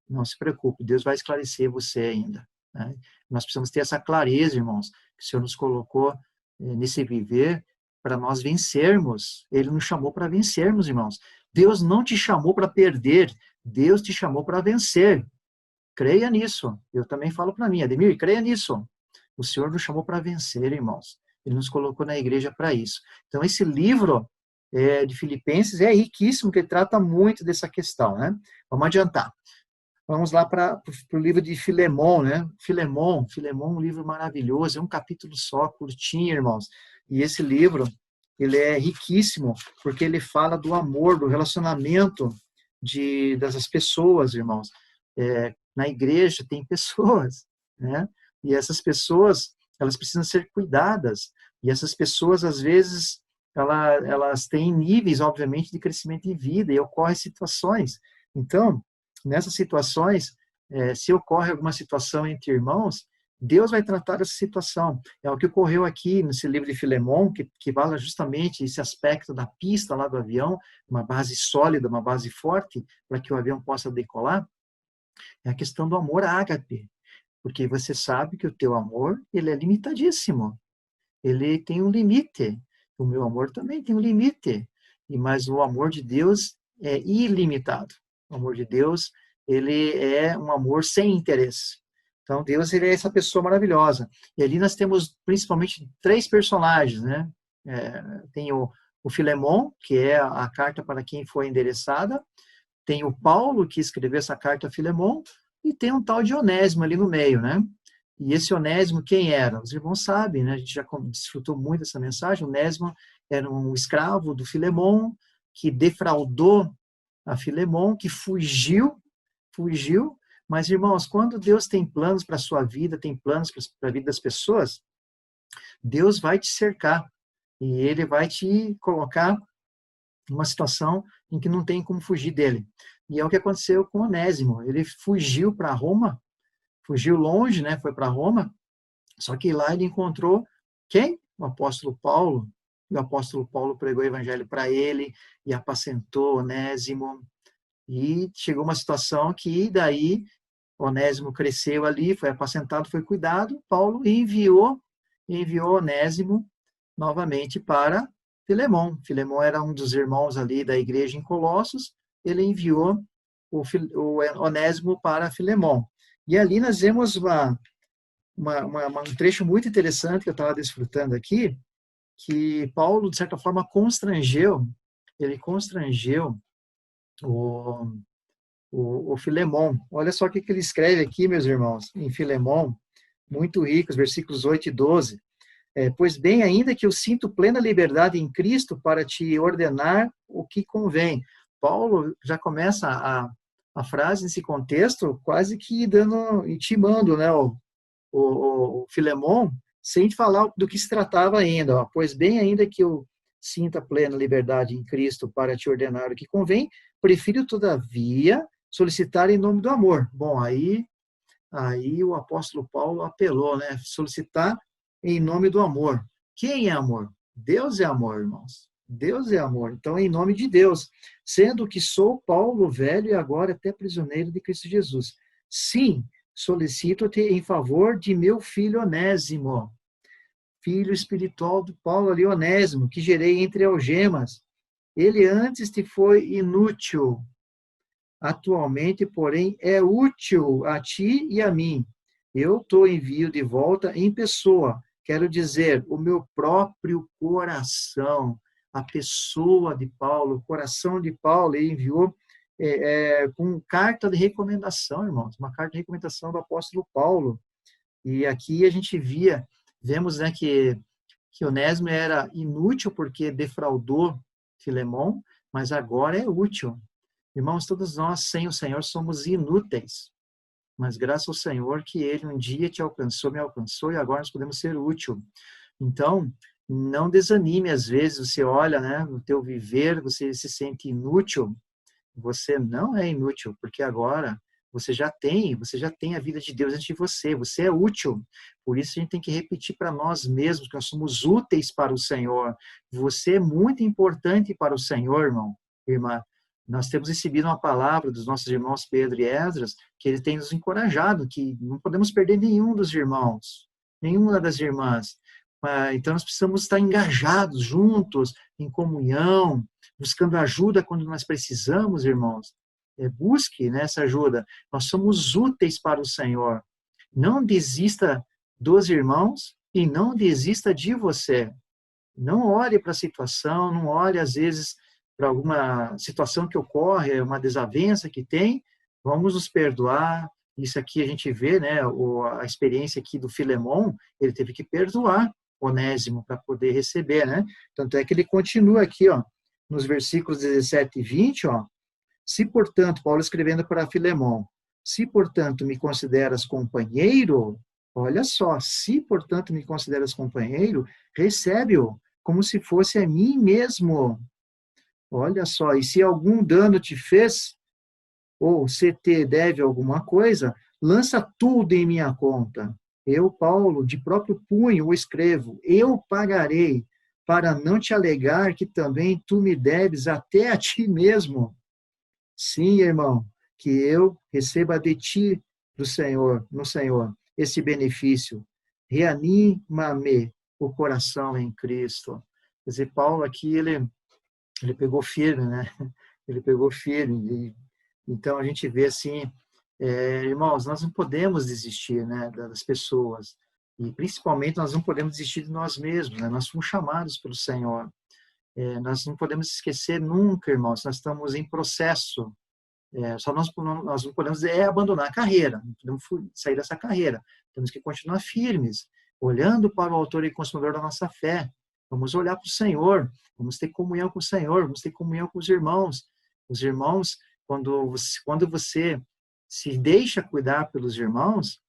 Não se preocupe, Deus vai esclarecer você ainda. Né? Nós precisamos ter essa clareza, irmãos, que o Senhor nos colocou nesse viver para nós vencermos. Ele nos chamou para vencermos, irmãos. Deus não te chamou para perder, Deus te chamou para vencer. Creia nisso. Eu também falo para mim, Ademir, creia nisso. O Senhor nos chamou para vencer, irmãos. Ele nos colocou na igreja para isso. Então, esse livro de Filipenses é riquíssimo, porque trata muito dessa questão, né? Vamos adiantar. Vamos lá para o livro de Filemon, né? Filemon, um livro maravilhoso, é um capítulo só, curtinho, irmãos. E esse livro, ele é riquíssimo, porque ele fala do amor, do relacionamento das pessoas, irmãos. Na igreja tem pessoas, né? E essas pessoas, elas precisam ser cuidadas. E essas pessoas, às vezes, elas têm níveis, obviamente, de crescimento de vida, e ocorrem situações. Então, nessas situações, se ocorre alguma situação entre irmãos, Deus vai tratar essa situação. É o que ocorreu aqui nesse livro de Filemon, que fala justamente esse aspecto da pista lá do avião, uma base sólida, uma base forte, para que o avião possa decolar. É a questão do amor ágape, porque você sabe que o teu amor, ele é limitadíssimo. Ele tem um limite. O meu amor também tem um limite. Mas o amor de Deus é ilimitado. O amor de Deus, ele é um amor sem interesse. Então, Deus, ele é essa pessoa maravilhosa. E ali nós temos, principalmente, 3 personagens, né? Tem o Filemon, que é a carta para quem foi endereçada. Tem o Paulo, que escreveu essa carta a Filemon. E tem um tal de Onésimo ali no meio, né? E esse Onésimo, quem era? Os irmãos sabem, né? A gente já desfrutou muito dessa mensagem. Onésimo era um escravo do Filemon, que defraudou a Filemon, que fugiu, mas, irmãos, quando Deus tem planos para a sua vida, tem planos para a vida das pessoas, Deus vai te cercar e Ele vai te colocar numa situação em que não tem como fugir dele. E é o que aconteceu com Onésimo. Ele fugiu para Roma, fugiu longe, né? Foi para Roma, só que lá ele encontrou quem? O apóstolo Paulo. E o apóstolo Paulo pregou o evangelho para ele e apacentou Onésimo. E chegou uma situação que daí Onésimo cresceu ali, foi apacentado, foi cuidado. Paulo enviou Onésimo novamente para Filemon. Filemon era um dos irmãos ali da igreja em Colossos. Ele enviou o Onésimo para Filemon. E ali nós vemos um trecho muito interessante que eu estava desfrutando aqui, que Paulo, de certa forma, ele constrangeu o Filemon. Olha só o que ele escreve aqui, meus irmãos, em Filemon, muito rico, os versículos 8 e 12. Pois bem, ainda que eu sinto plena liberdade em Cristo para te ordenar o que convém. Paulo já começa a frase nesse contexto quase que intimando, né, o Filemon, sem falar do que se tratava ainda. Ó. Pois bem, ainda que eu sinta plena liberdade em Cristo para te ordenar o que convém, prefiro, todavia, solicitar em nome do amor. Bom, aí o apóstolo Paulo apelou, né? Solicitar em nome do amor. Quem é amor? Deus é amor, irmãos. Deus é amor. Então, em nome de Deus, sendo que sou Paulo, velho e agora até prisioneiro de Cristo Jesus. Sim, solicito-te em favor de meu filho Onésimo, filho espiritual do Paulo ali, Onésimo, que gerei entre algemas. Ele antes te foi inútil, atualmente, porém, é útil a ti e a mim. Eu te envio de volta em pessoa, quero dizer, o meu próprio coração, a pessoa de Paulo, o coração de Paulo, ele enviou com carta de recomendação, irmãos, uma carta de recomendação do apóstolo Paulo. E aqui a gente vemos, né, que Onésimo era inútil porque defraudou Filemon, mas agora é útil. Irmãos, todos nós, sem o Senhor, somos inúteis. Mas graças ao Senhor que Ele um dia te alcançou, me alcançou, e agora nós podemos ser útil. Então, não desanime, às vezes você olha, né, no teu viver, você se sente inútil. Você não é inútil, porque agora você já tem a vida de Deus dentro de você, você é útil. Por isso a gente tem que repetir para nós mesmos que nós somos úteis para o Senhor. Você é muito importante para o Senhor, irmão, irmã. Nós temos recebido uma palavra dos nossos irmãos Pedro e Esdras, que ele tem nos encorajado, que não podemos perder nenhum dos irmãos, nenhuma das irmãs. Então nós precisamos estar engajados, juntos, em comunhão, buscando ajuda quando nós precisamos, irmãos. Busque, né, essa ajuda. Nós somos úteis para o Senhor. Não desista dos irmãos e não desista de você. Não olhe para a situação, não olhe, às vezes, para alguma situação que ocorre, uma desavença que tem. Vamos nos perdoar. Isso aqui a gente vê, né, a experiência aqui do Filemon, ele teve que perdoar Onésimo para poder receber, né? Tanto é que ele continua aqui, ó, nos versículos 17 e 20, ó. Se, portanto, Paulo escrevendo para Filemon, se, portanto, me consideras companheiro, olha só, se, portanto, me consideras companheiro, recebe-o como se fosse a mim mesmo. Olha só, e se algum dano te fez, ou se te deve alguma coisa, lança tudo em minha conta. Eu, Paulo, de próprio punho o escrevo, eu pagarei, para não te alegar que também tu me deves até a ti mesmo. Sim, irmão, que eu receba de ti, do Senhor, no Senhor, esse benefício. Reanima-me o coração em Cristo. Quer dizer, Paulo aqui, ele pegou firme, né? Ele pegou firme. Então, a gente vê assim, irmãos, nós não podemos desistir, né, das pessoas. E, principalmente, nós não podemos desistir de nós mesmos, né? Nós fomos chamados pelo Senhor. Nós não podemos esquecer nunca, irmãos, nós estamos em processo. Só nós não podemos abandonar a carreira, não podemos sair dessa carreira. Temos que continuar firmes, olhando para o autor e consumador da nossa fé. Vamos olhar para o Senhor, vamos ter comunhão com o Senhor, vamos ter comunhão com os irmãos. Os irmãos, quando você se deixa cuidar pelos irmãos,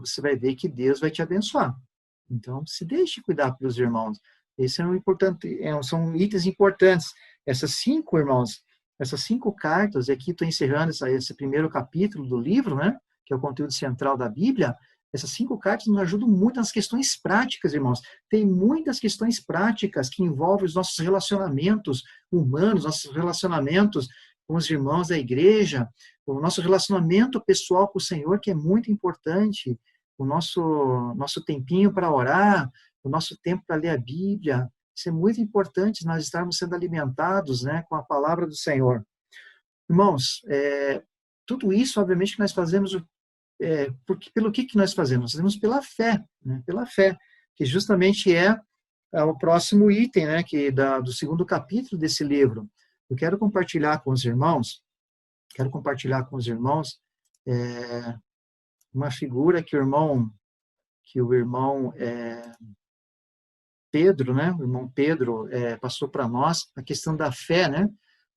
você vai ver que Deus vai te abençoar. Então, se deixe cuidar pelos irmãos. Esse é um importante, são itens importantes. Essas 5, irmãos, essas 5 cartas, e aqui estou encerrando esse primeiro capítulo do livro, né, que é o conteúdo central da Bíblia. Essas 5 cartas nos ajudam muito nas questões práticas, irmãos. Tem muitas questões práticas que envolvem os nossos relacionamentos humanos, nossos relacionamentos com os irmãos da igreja, o nosso relacionamento pessoal com o Senhor, que é muito importante, o nosso tempinho para orar, o nosso tempo para ler a Bíblia. Isso é muito importante, nós estarmos sendo alimentados, né, com a palavra do Senhor. Irmãos, tudo isso, obviamente, que nós fazemos, pelo que nós fazemos? Nós fazemos pela fé, né, pela fé, que justamente é o próximo item, né, do segundo capítulo desse livro. Eu quero compartilhar com os irmãos, uma figura que o irmão Pedro, né, o irmão Pedro passou para nós, a questão da fé, né?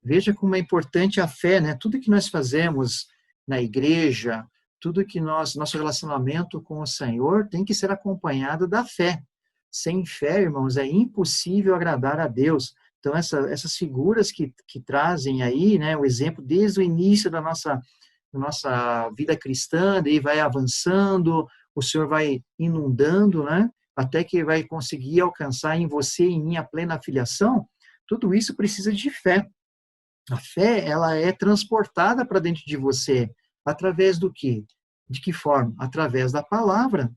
Veja como é importante a fé, né? Tudo que nós fazemos na igreja, tudo que nosso relacionamento com o Senhor tem que ser acompanhado da fé. Sem fé, irmãos, é impossível agradar a Deus. Então, essas figuras que trazem aí, né, o exemplo desde o início da nossa vida cristã, daí vai avançando, o Senhor vai inundando, né, até que vai conseguir alcançar em você e em mim a plena filiação. Tudo isso precisa de fé. A fé, ela é transportada para dentro de você através do quê? De que forma? Através da palavra.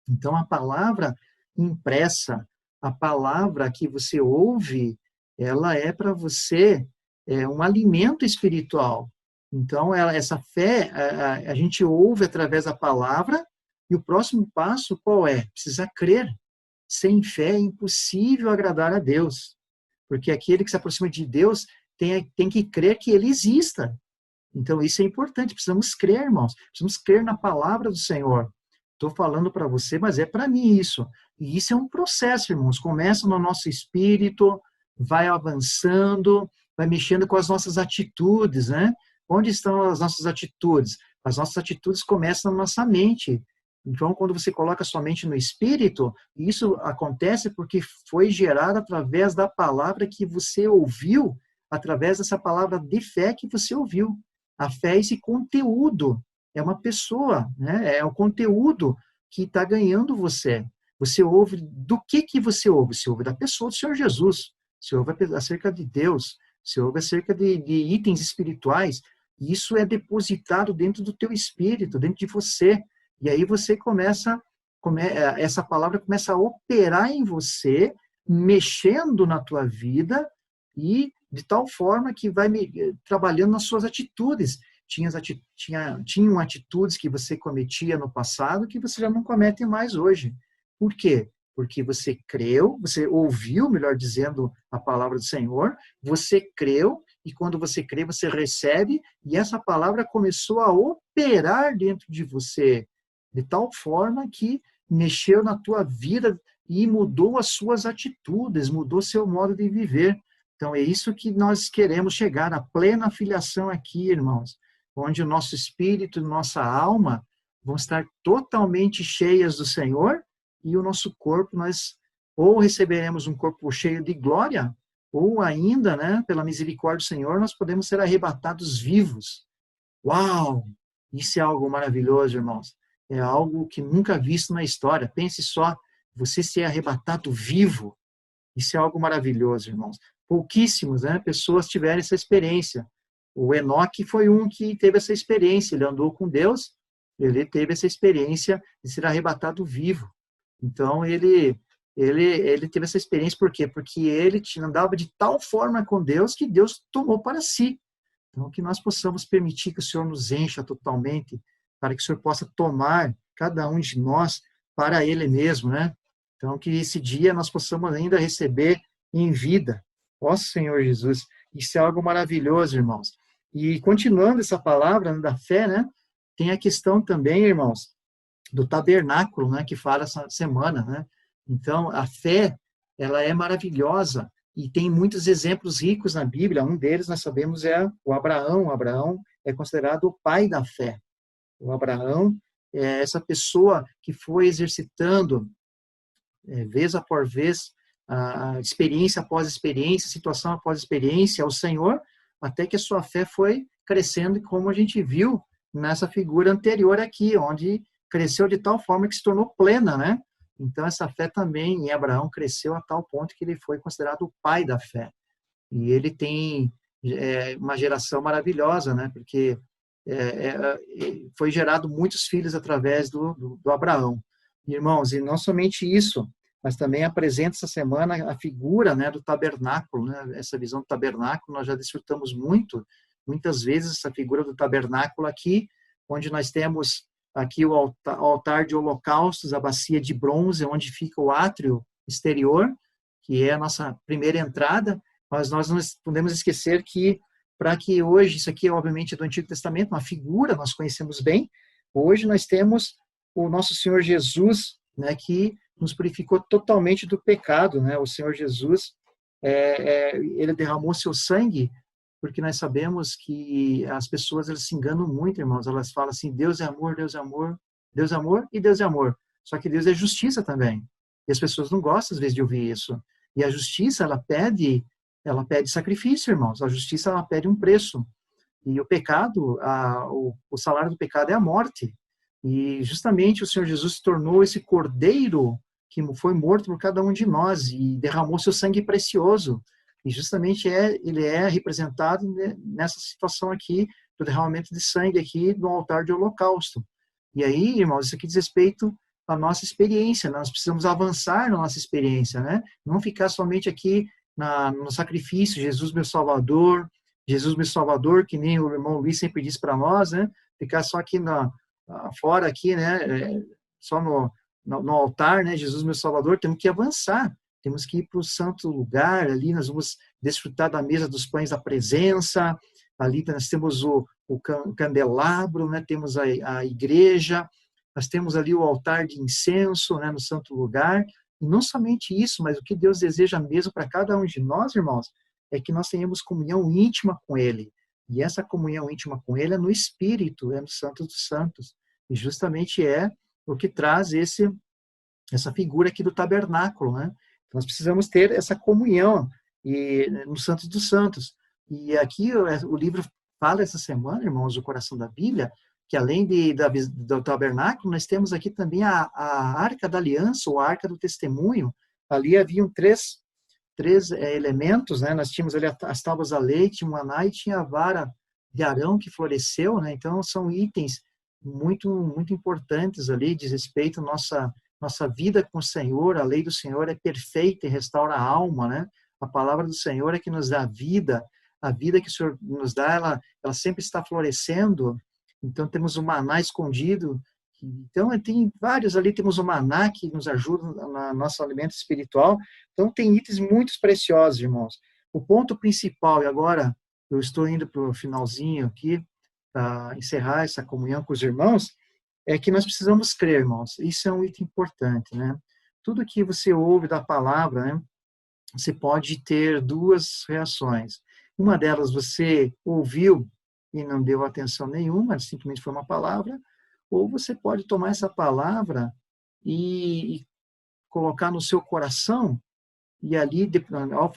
Então, a palavra impressa, a palavra que você ouve, ela é para você um alimento espiritual. Então, essa fé, a gente ouve através da palavra, e o próximo passo qual é? Precisa crer. Sem fé é impossível agradar a Deus, porque aquele que se aproxima de Deus tem que crer que Ele exista. Então, isso é importante, precisamos crer, irmãos, precisamos crer na palavra do Senhor. Estou falando para você, mas é para mim isso. E isso é um processo, irmãos. Começa no nosso espírito, vai avançando, vai mexendo com as nossas atitudes, né? Onde estão as nossas atitudes? As nossas atitudes começam na nossa mente. Então, quando você coloca sua mente no espírito, isso acontece porque foi gerado através da palavra que você ouviu, através dessa palavra de fé que você ouviu. A fé é esse conteúdo. É uma pessoa, né? É o conteúdo que está ganhando você. Você ouve, do que você ouve? Você ouve da pessoa do Senhor Jesus, você ouve acerca de Deus, você ouve acerca de itens espirituais, e isso é depositado dentro do teu espírito, dentro de você, e aí você essa palavra começa a operar em você, mexendo na tua vida, e de tal forma que vai trabalhando nas suas atitudes. Tinham atitudes que você cometia no passado que você já não comete mais hoje. Por quê? Porque você creu, você ouviu, melhor dizendo, a palavra do Senhor, você creu, e quando você crê, você recebe, e essa palavra começou a operar dentro de você, de tal forma que mexeu na tua vida e mudou as suas atitudes, mudou seu modo de viver. Então, é isso que nós queremos chegar, a plena filiação aqui, irmãos, onde o nosso espírito e nossa alma vão estar totalmente cheias do Senhor, e o nosso corpo, nós ou receberemos um corpo cheio de glória, ou ainda, né, pela misericórdia do Senhor, nós podemos ser arrebatados vivos. Uau! Isso é algo maravilhoso, irmãos. É algo que nunca visto na história. Pense só, você ser arrebatado vivo. Isso é algo maravilhoso, irmãos. Pouquíssimos, né, pessoas tiveram essa experiência. O Enoque foi um que teve essa experiência. Ele andou com Deus, ele teve essa experiência de ser arrebatado vivo. Então, ele teve essa experiência, por quê? Porque ele andava de tal forma com Deus que Deus tomou para si. Então, que nós possamos permitir que o Senhor nos encha totalmente, para que o Senhor possa tomar cada um de nós para Ele mesmo, né? Então, que esse dia nós possamos ainda receber em vida. Ó Senhor Jesus, isso é algo maravilhoso, irmãos. E continuando essa palavra da fé, né? Tem a questão também, irmãos, do tabernáculo, né? Que fala essa semana, né? Então, a fé, ela é maravilhosa. e tem muitos exemplos ricos na Bíblia. Um deles, nós sabemos, é o Abraão. O Abraão é considerado o pai da fé. O Abraão é essa pessoa que foi exercitando, vez após vez, a experiência após experiência, situação após experiência, ao Senhor, até que a sua fé foi crescendo, como a gente viu nessa figura anterior aqui, onde cresceu de tal forma que se tornou plena, né? Então, essa fé também em Abraão cresceu a tal ponto que ele foi considerado o pai da fé. E ele tem uma geração maravilhosa, né? Porque foi gerado muitos filhos através do Abraão. Irmãos, e não somente isso, mas também apresenta essa semana a figura, né, do tabernáculo, né? Essa visão do tabernáculo, nós já desfrutamos muitas vezes essa figura do tabernáculo aqui, onde nós temos aqui o altar de holocaustos, a bacia de bronze, onde fica o átrio exterior, que é a nossa primeira entrada, mas nós não podemos esquecer que, para que hoje, isso aqui obviamente é do Antigo Testamento, uma figura, nós conhecemos bem, hoje nós temos o nosso Senhor Jesus, né, que nos purificou totalmente do pecado, né? O Senhor Jesus, ele derramou seu sangue, porque nós sabemos que as pessoas, elas se enganam muito, irmãos. Elas falam assim, Deus é amor, Deus é amor, Deus é amor e Deus é amor. Só que Deus é justiça também. E as pessoas não gostam, às vezes, de ouvir isso. E a justiça, ela pede sacrifício, irmãos. A justiça, ela pede um preço. E o pecado, o salário do pecado é a morte. E justamente o Senhor Jesus se tornou esse cordeiro que foi morto por cada um de nós e derramou seu sangue precioso. E justamente ele é representado nessa situação aqui, do derramamento de sangue aqui no altar de holocausto. E aí, irmãos, isso aqui diz respeito à nossa experiência, nós precisamos avançar na nossa experiência, né? Não ficar somente aqui no sacrifício, Jesus meu Salvador, que nem o irmão Luiz sempre diz para nós, né? Ficar só aqui fora, aqui, né? Só no altar, né? Jesus meu Salvador, temos que avançar. Temos que ir para o santo lugar, ali nós vamos desfrutar da mesa dos pães da presença, ali nós temos o candelabro, né? Temos a igreja, nós temos ali o altar de incenso, né? No santo lugar, e não somente isso, mas o que Deus deseja mesmo para cada um de nós, irmãos, é que nós tenhamos comunhão íntima com Ele, e essa comunhão íntima com Ele é no Espírito, é no Santo dos Santos, e justamente é o que traz essa figura aqui do tabernáculo, né? Nós precisamos ter essa comunhão no Santos dos Santos. E aqui o livro fala essa semana, irmãos, o coração da Bíblia, que além do tabernáculo, nós temos aqui também a Arca da Aliança, ou a Arca do Testemunho. Ali haviam três elementos, né? Nós tínhamos ali as tábuas da lei, tinha o maná e tinha a vara de Arão que floresceu, né? Então são itens muito, muito importantes ali, diz respeito à nossa vida com o Senhor. A lei do Senhor é perfeita e restaura a alma, né? A palavra do Senhor é que nos dá vida. A vida que o Senhor nos dá, ela sempre está florescendo. Então, temos o maná escondido. Então, tem vários ali. Temos o maná que nos ajuda no nosso alimento espiritual. Então, tem itens muito preciosos, irmãos. O ponto principal, e agora eu estou indo para o finalzinho aqui, para encerrar essa comunhão com os irmãos, é que nós precisamos crer, irmãos. Isso é um item importante, né? Tudo que você ouve da palavra, né? Você pode ter duas reações. Uma delas, você ouviu e não deu atenção nenhuma, simplesmente foi uma palavra, ou você pode tomar essa palavra e colocar no seu coração, e ali, ao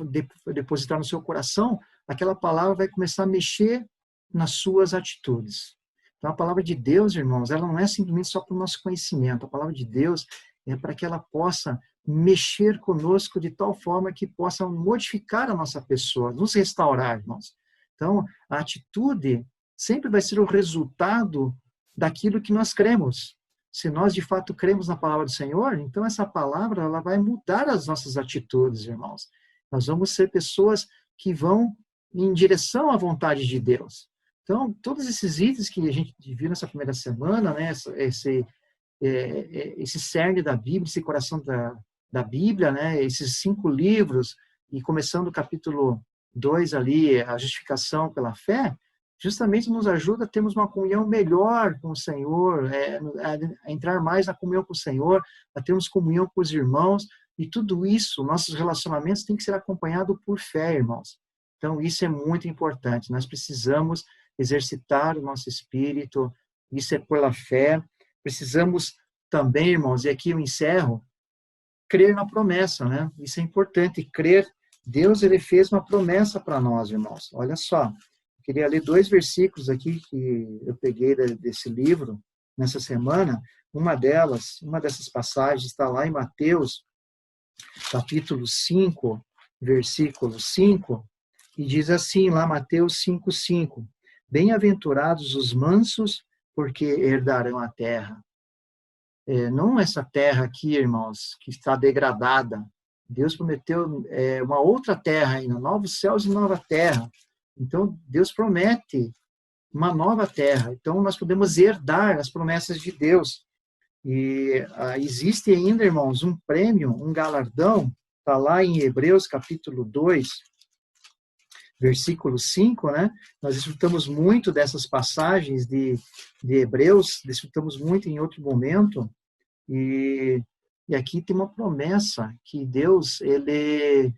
depositar no seu coração, aquela palavra vai começar a mexer nas suas atitudes. Então, a palavra de Deus, irmãos, ela não é simplesmente só para o nosso conhecimento. A palavra de Deus é para que ela possa mexer conosco de tal forma que possa modificar a nossa pessoa, nos restaurar, irmãos. Então, a atitude sempre vai ser o resultado daquilo que nós cremos. Se nós, de fato, cremos na palavra do Senhor, então essa palavra ela vai mudar as nossas atitudes, irmãos. Nós vamos ser pessoas que vão em direção à vontade de Deus. Então, todos esses itens que a gente viu nessa primeira semana, né, esse cerne da Bíblia, esse coração da Bíblia, né, esses 5 livros, e começando o capítulo 2 ali, a justificação pela fé, justamente nos ajuda a termos uma comunhão melhor com o Senhor, a entrar mais na comunhão com o Senhor, a termos comunhão com os irmãos, E tudo isso, nossos relacionamentos têm que ser acompanhados por fé, irmãos. Então, isso é muito importante. Nós precisamos exercitar o nosso espírito, isso é pela fé. Precisamos também, irmãos, e aqui eu encerro, crer na promessa, né? Isso é importante, crer. Deus, ele fez uma promessa para nós, irmãos. Olha só, eu queria ler 2 versículos aqui que eu peguei desse livro nessa semana. Uma dessas passagens está lá em Mateus, capítulo 5, versículo 5, e diz assim, lá Mateus 5:5, bem-aventurados os mansos, porque herdarão a terra. Não essa terra aqui, irmãos, que está degradada. Deus prometeu uma outra terra ainda, novos céus e nova terra. Então, Deus promete uma nova terra. Então, nós podemos herdar as promessas de Deus. E existe ainda, irmãos, um prêmio, um galardão, está lá em Hebreus, capítulo 2, versículo 5, né? Nós desfrutamos muito dessas passagens de Hebreus, desfrutamos muito em outro momento, e aqui tem uma promessa que Deus, ele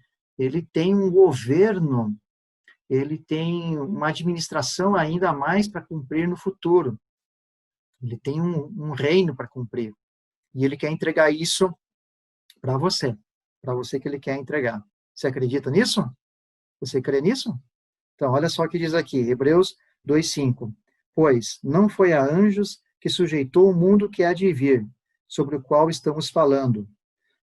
tem um governo, ele tem uma administração ainda mais para cumprir no futuro. Ele tem um reino para cumprir. E ele quer entregar isso para você que ele quer entregar. Você acredita nisso? Você crê nisso? Então, olha só o que diz aqui, Hebreus 2:5. Pois não foi a anjos que sujeitou o mundo que há de vir, sobre o qual estamos falando.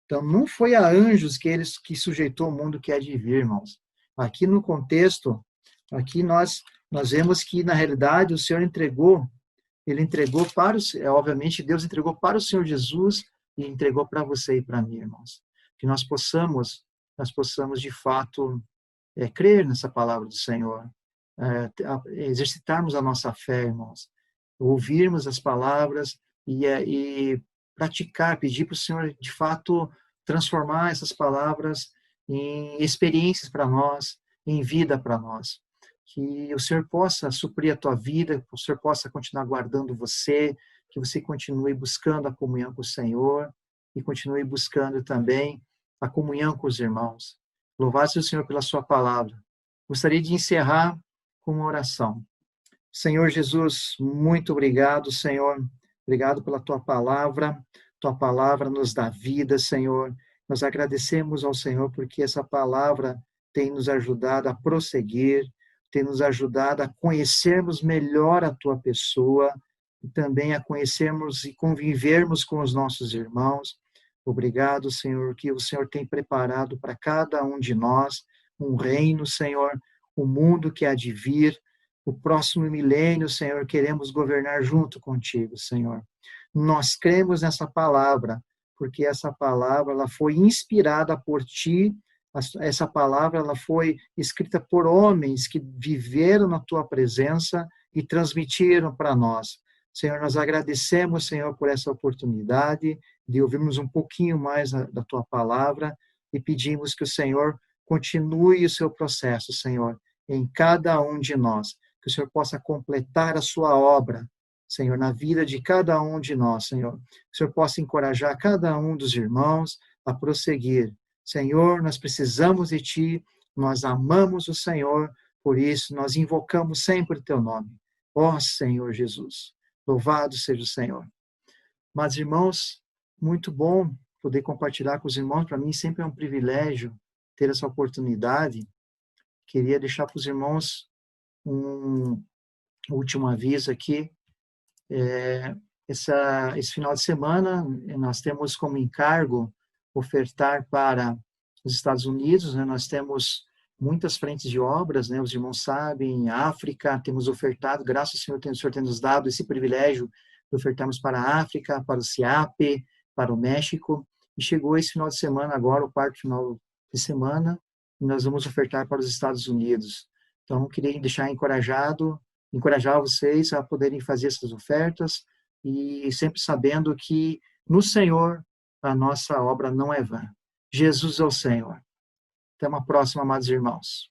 Então, não foi a anjos que sujeitou o mundo que há de vir, irmãos. Aqui no contexto, aqui nós vemos que, na realidade, o Senhor ele entregou obviamente, Deus entregou para o Senhor Jesus e entregou para você e para mim, irmãos. Que nós possamos, de fato, crer nessa palavra do Senhor, exercitarmos a nossa fé, irmãos, ouvirmos as palavras e praticar, pedir para o Senhor, de fato, transformar essas palavras em experiências para nós, em vida para nós. Que o Senhor possa suprir a tua vida, que o Senhor possa continuar guardando você, que você continue buscando a comunhão com o Senhor e continue buscando também a comunhão com os irmãos. Louvado seja o Senhor pela sua palavra. Gostaria de encerrar com uma oração. Senhor Jesus, muito obrigado, Senhor. Obrigado pela tua palavra. Tua palavra nos dá vida, Senhor. Nós agradecemos ao Senhor porque essa palavra tem nos ajudado a prosseguir, tem nos ajudado a conhecermos melhor a tua pessoa e também a conhecermos e convivermos com os nossos irmãos. Obrigado, Senhor, que o Senhor tem preparado para cada um de nós um reino, Senhor, o mundo que há de vir, o próximo milênio, Senhor, queremos governar junto contigo, Senhor. Nós cremos nessa palavra, porque essa palavra ela foi inspirada por ti, essa palavra ela foi escrita por homens que viveram na tua presença e transmitiram para nós. Senhor, nós agradecemos, Senhor, por essa oportunidade de ouvirmos um pouquinho mais da tua palavra e pedimos que o Senhor continue o seu processo, Senhor, em cada um de nós. Que o Senhor possa completar a sua obra, Senhor, na vida de cada um de nós, Senhor. Que o Senhor possa encorajar cada um dos irmãos a prosseguir. Senhor, nós precisamos de Ti, nós amamos o Senhor, por isso nós invocamos sempre o Teu nome. Ó Senhor Jesus, louvado seja o Senhor. Mas, irmãos, muito bom poder compartilhar com os irmãos, para mim sempre é um privilégio ter essa oportunidade. Queria deixar para os irmãos um último aviso aqui. Esse final de semana, nós temos como encargo ofertar para os Estados Unidos, né? Nós temos muitas frentes de obras, né? Os irmãos sabem, em África, temos ofertado, graças ao Senhor, o Senhor tem nos dado esse privilégio de ofertarmos para a África, para o CIAP, para o México, e chegou esse final de semana agora, o quarto final de semana, e nós vamos ofertar para os Estados Unidos. Então, queria encorajar vocês a poderem fazer essas ofertas, e sempre sabendo que no Senhor a nossa obra não é vã. Jesus é o Senhor. Até uma próxima, amados irmãos.